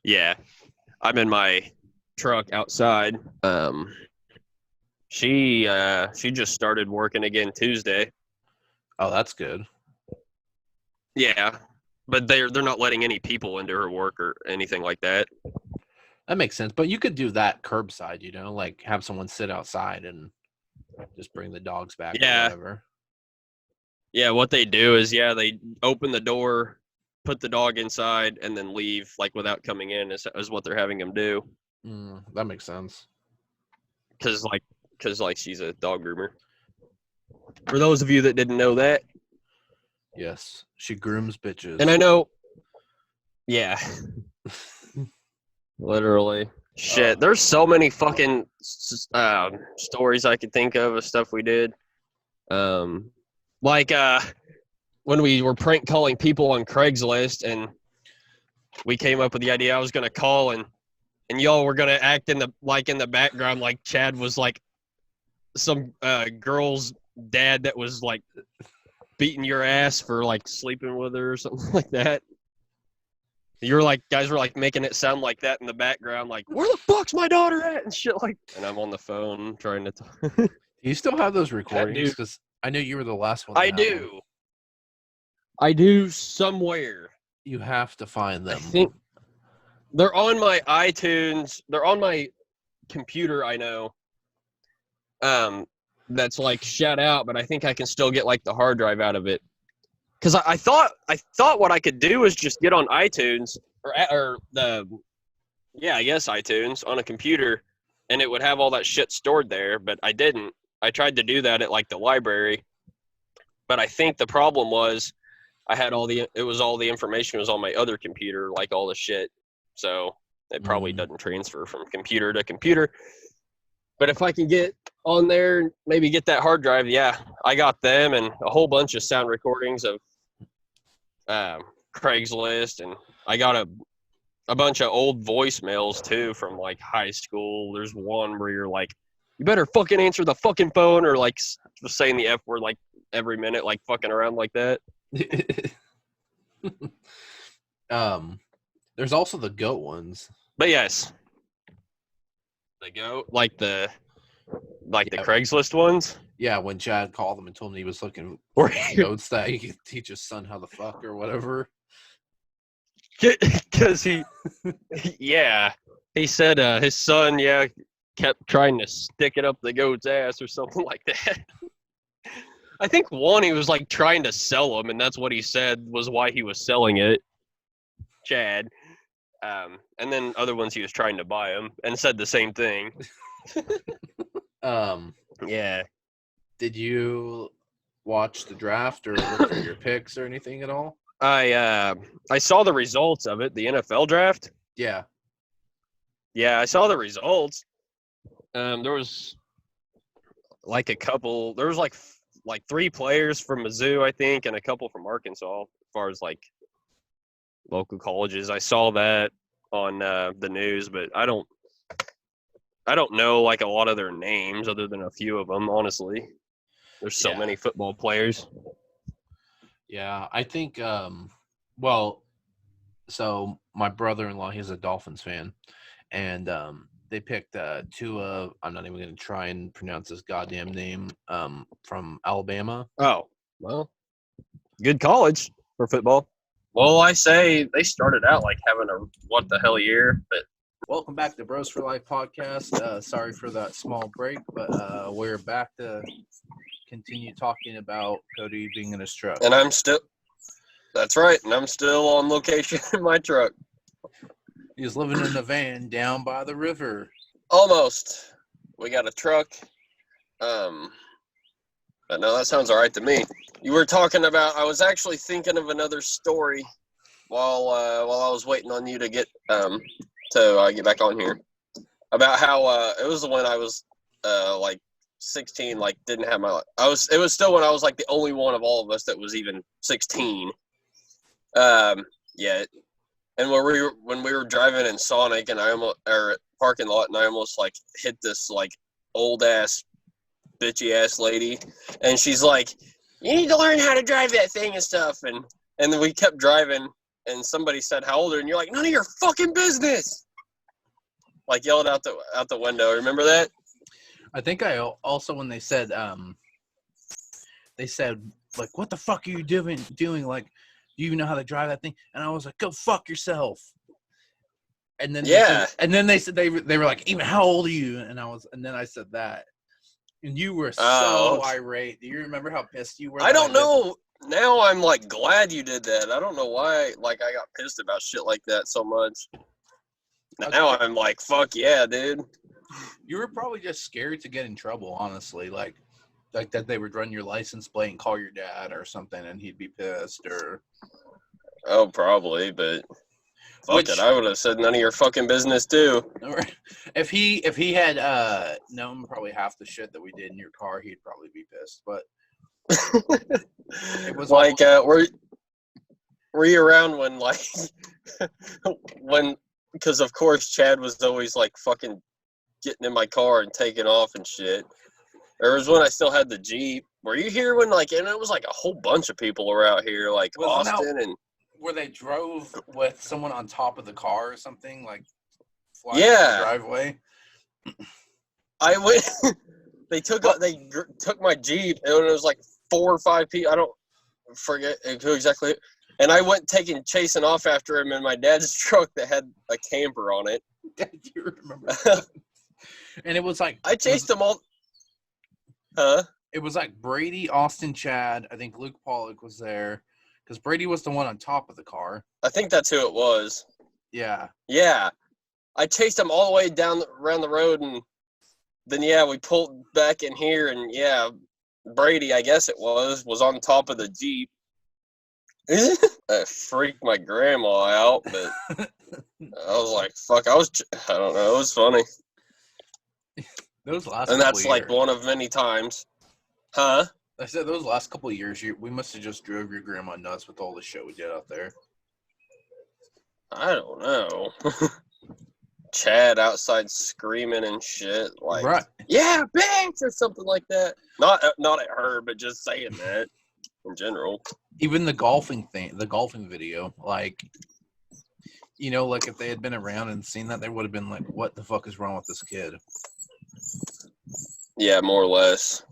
Yeah. I'm in my truck outside. She just started working again Tuesday. Oh, that's good. Yeah. But they're not letting any people into her work or anything like that. That makes sense. But you could do that curbside, like have someone sit outside and just bring the dogs back or whatever. Yeah, what they do is, they open the door, put the dog inside, and then leave, like, without coming in is what they're having them do. That makes sense. Because she's a dog groomer. For those of you that didn't know that. Yes, she grooms bitches. And I know, yeah. Literally. Shit, there's so many fucking stories I could think of stuff we did. Like when we were prank calling people on Craigslist, and we came up with the idea I was gonna call and y'all were gonna act in the background like Chad was like some girl's dad that was like beating your ass for like sleeping with her or something like that. Guys were like making it sound like that in the background, like, where the fuck's my daughter at and shit like. And I'm on the phone trying to. Do you still have those recordings? Because I know you were the last one. I do. I do somewhere. You have to find them. I think they're on my iTunes. They're on my computer, I know. That's like shut out, but I think I can still get like the hard drive out of it. Because I thought what I could do is just get on iTunes or I guess iTunes on a computer, and it would have all that shit stored there. But I didn't. I tried to do that at like the library, but I think the problem was I had all the information was on my other computer, like all the shit. So it probably doesn't transfer from computer to computer. But if I can get on there, maybe get that hard drive, I got them and a whole bunch of sound recordings of Craigslist, and I got a bunch of old voicemails too from like high school. There's one where you're like, you better fucking answer the fucking phone, or like saying the F word like every minute, like fucking around like that. There's also the goat ones. But yes, the goat, like the Craigslist ones. Yeah, when Chad called him and told him he was looking for goats that he could teach his son how to fuck or whatever. Because he said his son, kept trying to stick it up the goat's ass or something like that. I think one, he was like trying to sell them, and that's what he said was why he was selling it. Chad. And then other ones he was trying to buy them and said the same thing. Yeah. Did you watch the draft or look for your picks or anything at all? I saw the results of it, the NFL draft. Yeah. Yeah, I saw the results. There was like a couple. There was like 3 players from Mizzou, I think, and a couple from Arkansas. As far as like local colleges, I saw that on the news, but I don't know like a lot of their names other than a few of them. Honestly, there's so many football players. Yeah, I think. Well, so my brother-in-law, he's a Dolphins fan, and they picked 2 of. I'm not even going to try and pronounce his goddamn name. From Alabama. Oh, well, good college for football. Well, I say they started out like having a what the hell year, but welcome back to Bros for Life podcast. Sorry for that small break, but we're back to continue talking about Cody being in his truck. And that's right, and I'm still on location in my truck. He's living in a van down by the river. Almost. We got a truck. But no, that sounds all right to me. You were talking about, I was actually thinking of another story while I was waiting on you to get get back on here, about how it was when I was like 16, like didn't have my it was still when I was like the only one of all of us that was even 16. Yeah. And when we were driving in Sonic and parking lot, and I almost like hit this like old ass bitchy ass lady, and she's like, "You need to learn how to drive that thing and stuff." And then we kept driving, and somebody said, "How old are you?" And you're like, "None of your fucking business!" Like yelled out the window. Remember that? I think I also, when they said like, "What the fuck are you doing? Like, do you even know how to drive that thing?" And I was like, "Go fuck yourself." And then they said they were like, "Even how old are you?" And then I said that. And you were so irate. Do you remember how pissed you were? I don't know. Now I'm like glad you did that. I don't know why like I got pissed about shit like that so much. Now I'm like, fuck yeah, dude. You were probably just scared to get in trouble, honestly. Like that they would run your license plate and call your dad or something, and he'd be pissed. Or oh, probably, but fuck it, I would have said none of your fucking business too. If he had known probably half the shit that we did in your car, he'd probably be pissed. But it was like, were you around when like because of course Chad was always like fucking getting in my car and taking off and shit. There was when I still had the Jeep. Were you here when like, and it was like a whole bunch of people were out here, like Austin and. Where they drove with someone on top of the car or something, like flying down the driveway. I went. They took my Jeep, and it was like 4 or 5 people. I don't forget who exactly. And I went chasing off after him in my dad's truck that had a camper on it. Do you remember that? And it was like I chased them all. Huh? It was like Brady, Austin, Chad. I think Luke Pollock was there. Because Brady was the one on top of the car. I think that's who it was. Yeah. Yeah. I chased him all the way around the road, and then, we pulled back in here, and, Brady, I guess it was on top of the Jeep. I freaked my grandma out, but I was like, fuck, I don't know, it was funny. Those last and that's like one of many times. Huh? I said those last couple of years, we must have just drove your grandma nuts with all the shit we did out there. I don't know. Chad outside screaming and shit, like, right. Yeah, bitch, or something like that. Not at her, but just saying that in general. Even the golfing video, like, like if they had been around and seen that, they would have been like, "What the fuck is wrong with this kid?" Yeah, more or less.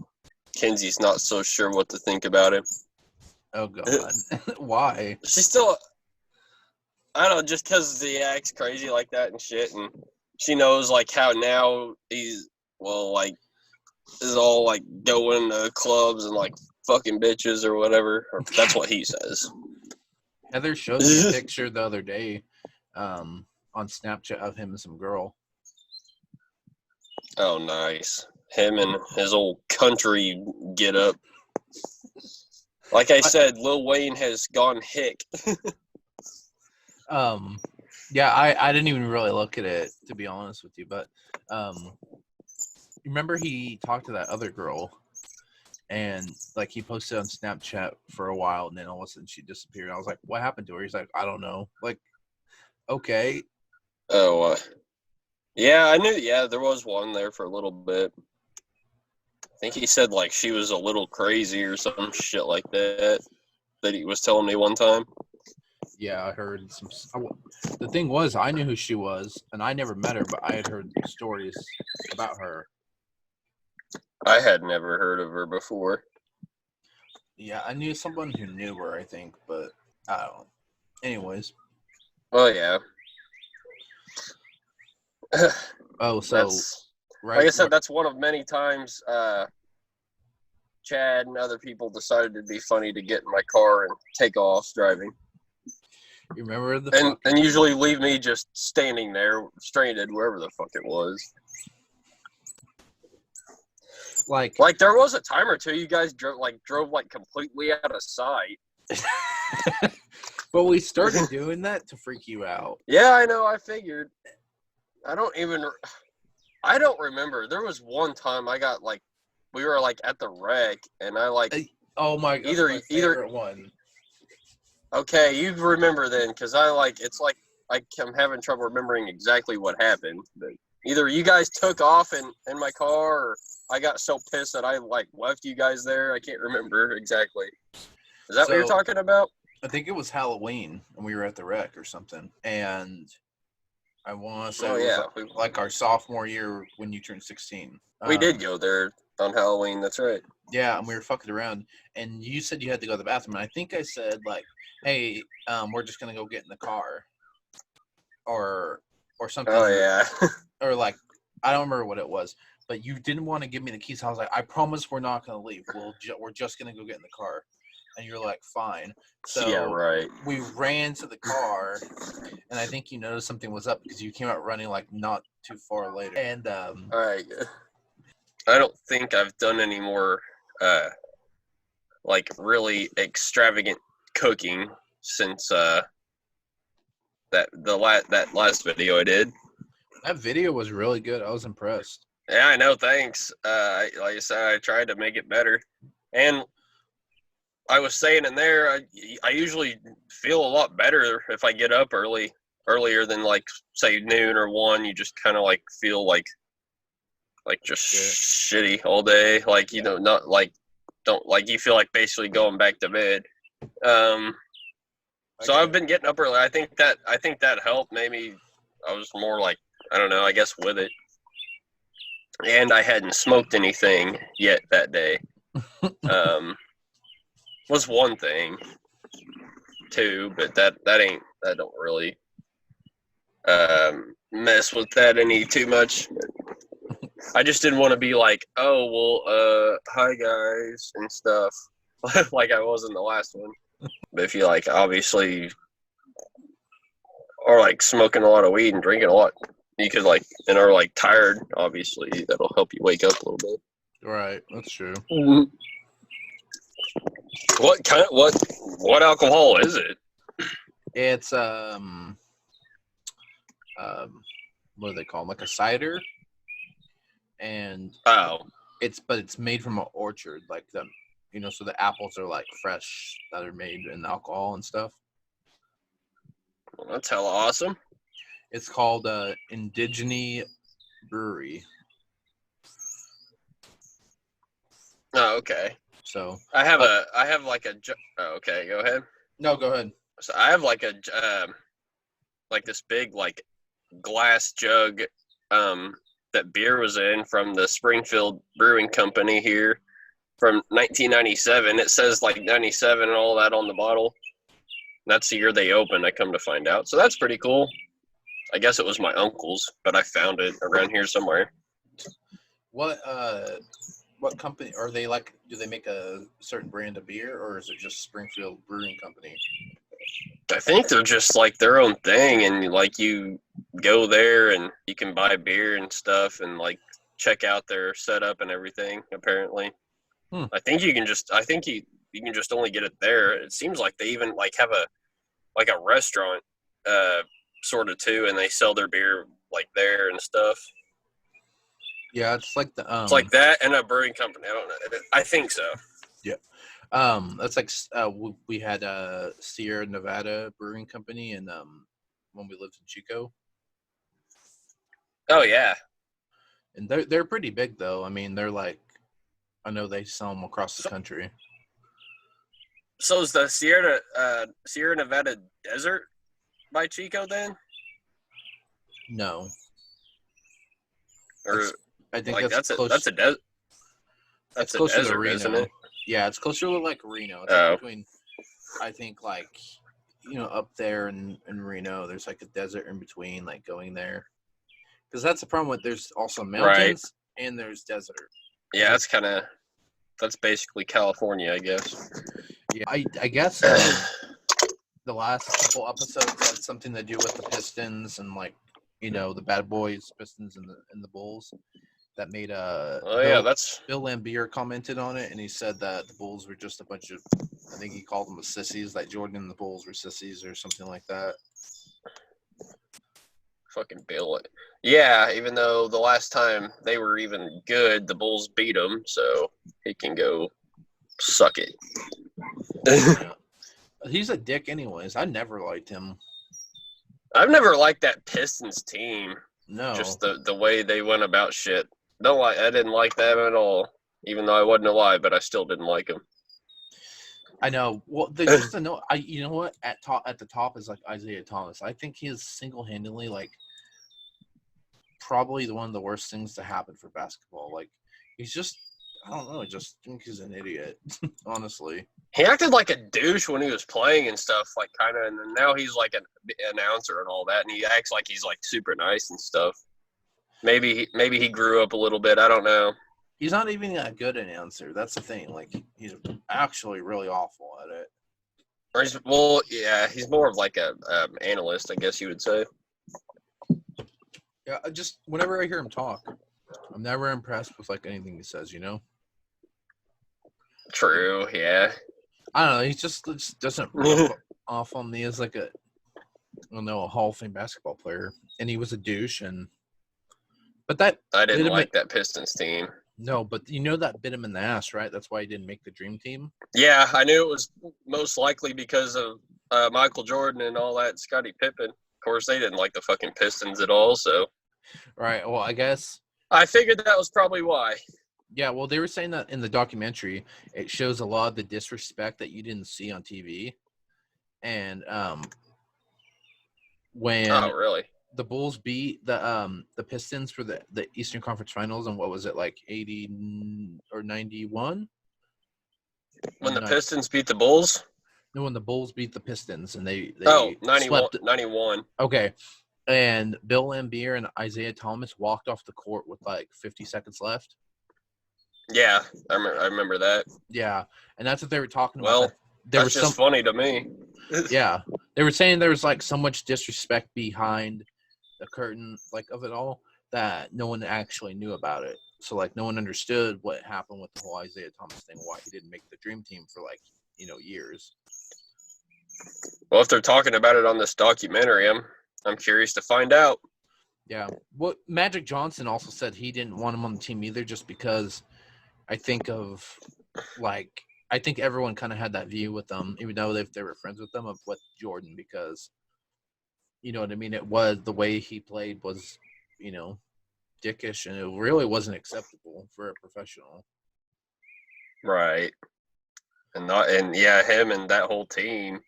Kenzie's not so sure what to think about him. Oh, God. Why? She's still, I don't know, just because he acts crazy like that and shit. And she knows, like, how now he's, well, like, is all, like, going to clubs and, like, fucking bitches or whatever. Or that's what he says. Heather showed me a picture the other day on Snapchat of him and some girl. Oh, nice. Him and his old country get up. Like I said, Lil Wayne has gone hick. Yeah, I didn't even really look at it, to be honest with you, but remember he talked to that other girl, and like he posted on Snapchat for a while, and then all of a sudden she disappeared. I was like, what happened to her? He's like, I don't know. Like, okay. Oh, yeah, I knew. Yeah, there was one there for a little bit. I think he said like she was a little crazy or some shit like that he was telling me one time. Yeah, I heard some. The thing was, I knew who she was, and I never met her, but I had heard stories about her. I had never heard of her before. Yeah, I knew someone who knew her, I think, but I don't know. Anyways. Oh, yeah. Oh, so right, like I said, that's one of many times Chad and other people decided it'd be funny to get in my car and take off driving. You remember the and usually leave me just standing there, stranded wherever the fuck it was. Like there was a time or two you guys drove completely out of sight. But we started doing that to freak you out. Yeah, I know. I figured. I don't remember. There was one time I got we were at the wreck, and I oh my god, either one. Okay, you remember then, because I'm having trouble remembering exactly what happened. But either you guys took off in my car, or I got so pissed that I left you guys there. I can't remember exactly. Is that what you're talking about? I think it was Halloween, and we were at the wreck or something. And I want to say it was like our sophomore year when you turned 16. We did go there on Halloween. That's right. Yeah, and we were fucking around, and you said you had to go to the bathroom, and I think I said hey, we're just gonna go get in the car, or something. Oh yeah. Or I don't remember what it was, but you didn't want to give me the keys. I was like, I promise we're not gonna leave. We're just gonna go get in the car, and you're like, fine. So yeah, right. We ran to the car, and I think you noticed something was up because you came out running not too far later. And all right. I don't think I've done any more really extravagant cooking since that last video I did. That video was really good. I was impressed. Yeah, I know. Thanks. Like I said, I tried to make it better, and I was saying in there, I usually feel a lot better if I get up earlier than say noon or 1. You just kind of feel just shitty all day. Not don't you feel basically going back to bed. So I've been getting up early. I think that helped. Maybe I was more I don't know, I guess with it. And I hadn't smoked anything yet that day. Was one thing, too, but that don't really mess with that any too much. I just didn't want to be hi guys and stuff, like I was in the last one. But if you obviously are smoking a lot of weed and drinking a lot, you could and are tired, obviously that'll help you wake up a little bit. Right, that's true. Mm-hmm. What alcohol is it? It's what do they call them? A cider, and it's made from an orchard, so the apples are fresh that are made in alcohol and stuff. Well, that's hella awesome. It's called Indigeny Brewery. Oh, okay. So I have okay, go ahead. No, go ahead. So I have this big glass jug that beer was in from the Springfield Brewing Company here from 1997. It says 97 and all that on the bottle. That's the year they opened, I come to find out. So that's pretty cool. I guess it was my uncle's, but I found it around here somewhere. What What company are they like? Do they make a certain brand of beer, or is it just Springfield Brewing Company? I think they're just like their own thing, and like you go there and you can buy beer and stuff, and like check out their setup and everything. Apparently, I think you can just. I think you can just only get it there. It seems like they even like have a restaurant, sort of too, and they sell their beer like there and stuff. Yeah, it's like the It's like that and a brewing company. I don't know. I think so. Yeah. That's like we had Sierra Nevada Brewing Company, and when we lived in Chico. Oh yeah, and they're pretty big though. I mean, they're like, I know they sell them across the country. So is the Sierra Nevada Desert by Chico then? No. Or I think like that's close. That's a desert. That's closer a desert, to Reno, isn't it? Yeah, it's closer to like Reno. It's like between, I think, like, up there in Reno, there's like a desert in between, like going there. Because that's the problem with there's also mountains and there's desert. Yeah, that's basically California, I guess. Yeah, I guess the last couple episodes had something to do with the Pistons and like, the Bad Boys, Pistons, and the Bulls. That made Bill Lambier commented on it, and he said that the Bulls were just a bunch of, I think he called them sissies, like Jordan and the Bulls were sissies or something like that. Fucking Bill. Yeah, even though the last time they were even good, the Bulls beat them, so he can go suck it. Yeah. He's a dick anyways. I never liked him. I've never liked that Pistons team. No. Just the way they went about shit. I didn't like them at all. Even though I wasn't alive, but I still didn't like them. I know. Well, they just know. You know what? At the top is like Isaiah Thomas. I think he is single-handedly like probably one of the worst things to happen for basketball. Like he's just, I don't know. I just think he's an idiot. Honestly. He acted like a douche when he was playing and stuff, like kind of, and then now he's like an announcer and all that, and he acts like he's like super nice and stuff. Maybe he grew up a little bit. I don't know. He's not even a good announcer. That's the thing. Like he's actually really awful at it. Or he's more of like a analyst, I guess you would say. Yeah, just whenever I hear him talk, I'm never impressed with like anything he says. True. Yeah. I don't know. He just doesn't rub off on me as like a Hall of Fame basketball player. And he was a douche. But that I didn't like that Pistons team. No, but that bit him in the ass, right? That's why he didn't make the dream team. Yeah, I knew it was most likely because of Michael Jordan and all that, Scottie Pippen. Of course, they didn't like the fucking Pistons at all. So. Right. Well, I guess. I figured that was probably why. Yeah, well, they were saying that in the documentary, it shows a lot of the disrespect that you didn't see on TV. And when the Bulls beat the Pistons for the Eastern Conference Finals, and what was it, like 80 or 91? When the Pistons beat the Bulls? No, when the Bulls beat the Pistons, and they 91. Okay. And Bill Lambier and Isaiah Thomas walked off the court with like 50 seconds left. Yeah, I remember that. Yeah, and that's what they were talking about. Well, that's just funny to me. Yeah, they were saying there was like so much disrespect behind the curtain, like of it all, that no one actually knew about it. So like no one understood what happened with the whole Isaiah Thomas thing, why he didn't make the dream team for like years. Well, if they're talking about it on this documentary, I'm curious to find out. Yeah, well, Magic Johnson also said he didn't want him on the team either, just because. I think everyone kind of had that view with them, even though they were friends with them, with Jordan, because, you know what I mean? It was the way he played was, dickish, and it really wasn't acceptable for a professional. Right. Him and that whole team,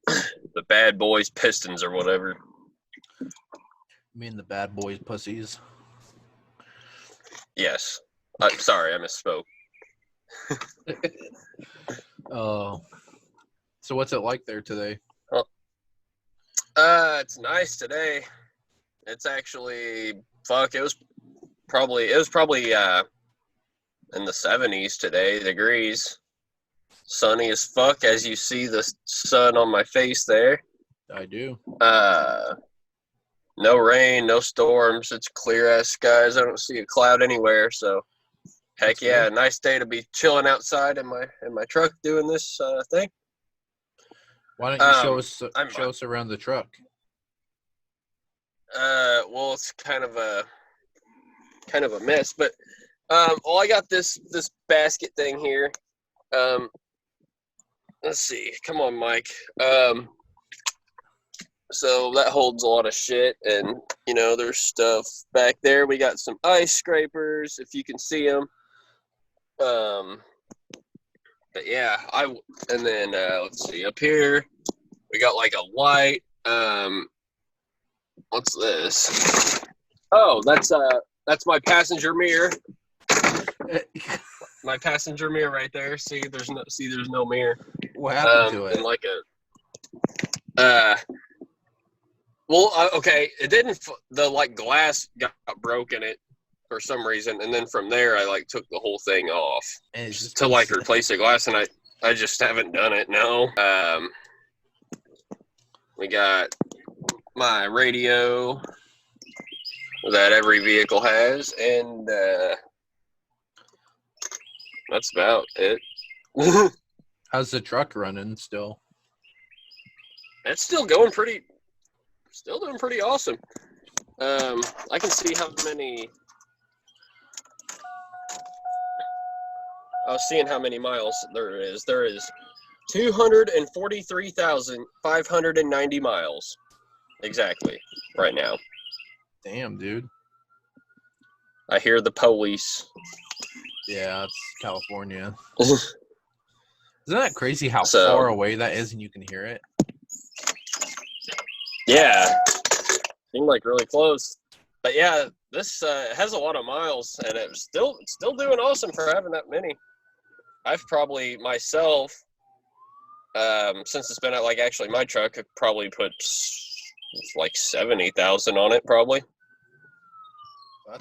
the Bad Boys Pistons or whatever. You mean the Bad Boys Pussies? Yes. I'm sorry, I misspoke. Oh. So what's it like there today? It's nice today. It's actually, it was it was probably in the 70s today, degrees. Sunny as fuck, as you see the sun on my face there. I do. No rain, no storms. It's clear ass skies. I don't see a cloud anywhere. So, heck yeah, nice day to be chilling outside in my truck doing this thing. Why don't you show us around the truck? Well, it's kind of a mess, but well, I got this basket thing here. Let's see. Come on, Mike. So that holds a lot of shit, and there's stuff back there. We got some ice scrapers, if you can see them. But yeah, and then let's see, up here we got like a light. What's this? Oh, that's my passenger mirror. My passenger mirror right there. See, there's no mirror. What happened to it? And like okay, it didn't. The glass got broke in it for some reason, and then from there I took the whole thing off to replace the glass, and I just haven't done it. No. We got my radio that every vehicle has, and that's about it. How's the truck running still? It's still doing pretty awesome. I can see how many. I was seeing how many miles there is. There is 243,590 miles exactly right now. Damn, dude. I hear the police. Yeah, it's California. Isn't that crazy how far away that is and you can hear it? Yeah. Seemed like really close. But yeah, this has a lot of miles, and it's still doing awesome for having that many. I've probably myself, since it's been at actually my truck, I've probably put 70,000 on it probably.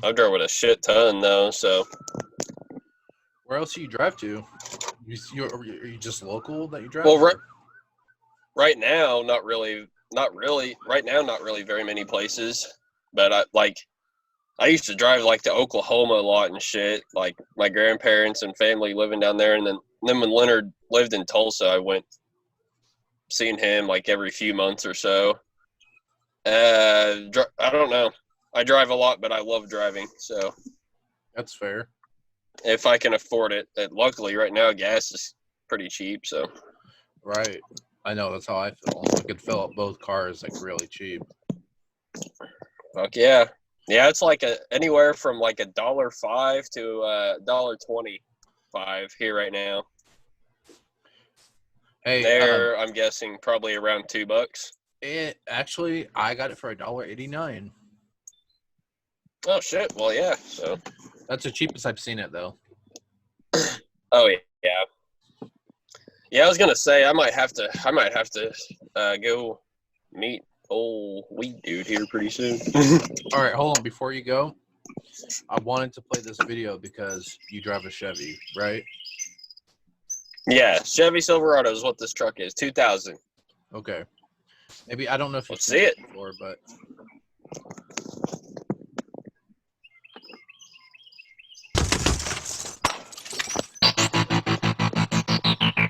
I've drove with a shit ton though, so. Where else do you drive to? Are you just local that you drive? Well, right now, not really. Right now, not really very many places. But I used to drive to Oklahoma a lot and shit. Like my grandparents and family living down there, and then when Leonard lived in Tulsa, I went seeing him every few months or so. I don't know. I drive a lot, but I love driving, so. That's fair. If I can afford it. Luckily, right now, gas is pretty cheap, so. Right. I know, that's how I feel. I could fill up both cars really cheap. Fuck yeah. Yeah, it's anywhere from $1.05 to $1.25 here right now. Hey, I'm guessing probably around $2. Actually, I got it for $1.89. Oh shit! Well, yeah. So that's the cheapest I've seen it, though. Oh yeah. Yeah, I was gonna say I might have to go meet old weed dude here pretty soon. All right, hold on. Before you go, I wanted to play this video because you drive a Chevy, right? Yeah, Chevy Silverado is what this truck is. 2000. Okay. Maybe I don't know if you've seen it before, but.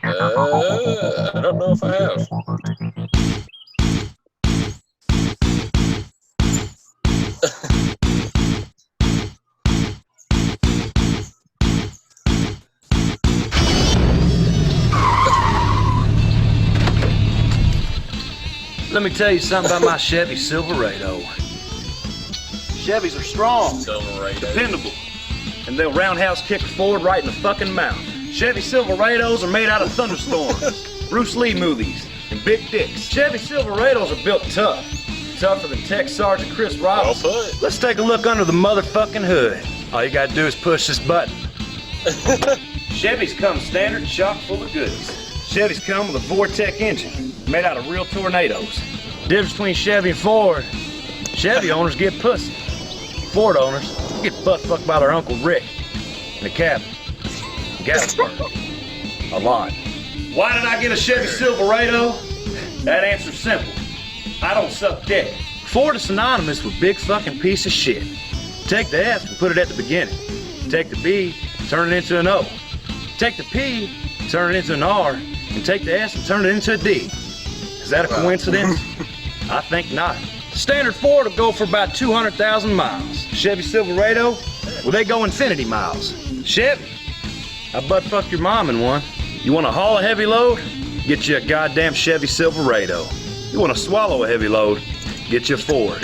I don't know if I have. Let me tell you something about my Chevy Silverado. Chevys are strong, dependable, and they'll roundhouse kick forward right in the fucking mouth. Chevy Silverados are made out of thunderstorms, Bruce Lee movies, and big dicks. Chevy Silverados are built tough, tougher than Tech Sergeant Chris Roberts. Well put. Let's take a look under the motherfucking hood. All you gotta do is push this button. Chevys come standard chock full of goodies. Chevys come with a Vortec engine made out of real tornadoes. Difference between Chevy and Ford: Chevy owners get pussy. Ford owners get butt fucked by their Uncle Rick in the cabin. Gatlinburg. A lot. Why did I get a Chevy Silverado? That answer's simple. I don't suck dick. Ford is synonymous with big fucking piece of shit. Take the F and put it at the beginning. Take the B, turn it into an O. Take the P, turn it into an R. And take the S and turn it into a D. Is that a coincidence? I think not. Standard Ford will go for about 200,000 miles. Chevy Silverado, well, they go infinity miles. Chevy, I butt fucked your mom in one. You want to haul a heavy load? Get you a goddamn Chevy Silverado. You want to swallow a heavy load? Get you a Ford.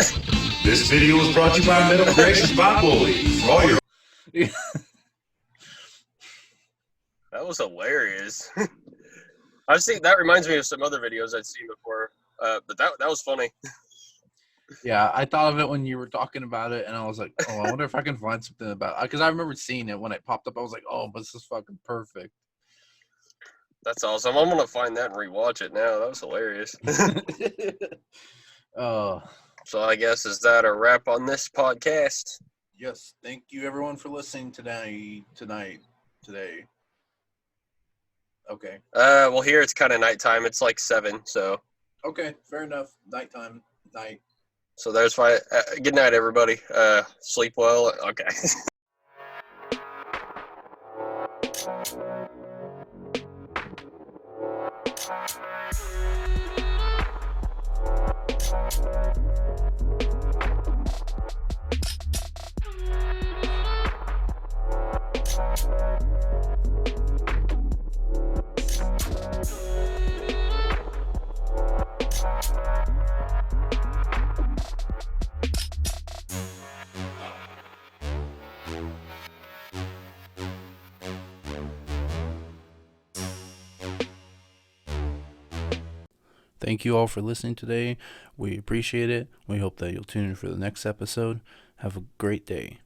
This video was brought to you by Metal Creations by Bully. For all your That was hilarious. I've seen that. Reminds me of some other videos I'd seen before, but that was funny. Yeah, I thought of it when you were talking about it, and I was like, oh, I wonder if I can find something about it. Because I remember seeing it when it popped up. I was like, oh, but this is fucking perfect. That's awesome. I'm gonna find that and rewatch it now. That was hilarious. Oh. So I guess is that a wrap on this podcast? Yes. Thank you, everyone, for listening today. Okay. Well, here it's kind of nighttime. It's like 7, so. Okay, fair enough. Nighttime. Night. So there's my good night, everybody. Sleep well. Okay. Thank you all for listening today. We appreciate it. We hope that you'll tune in for the next episode. Have a great day.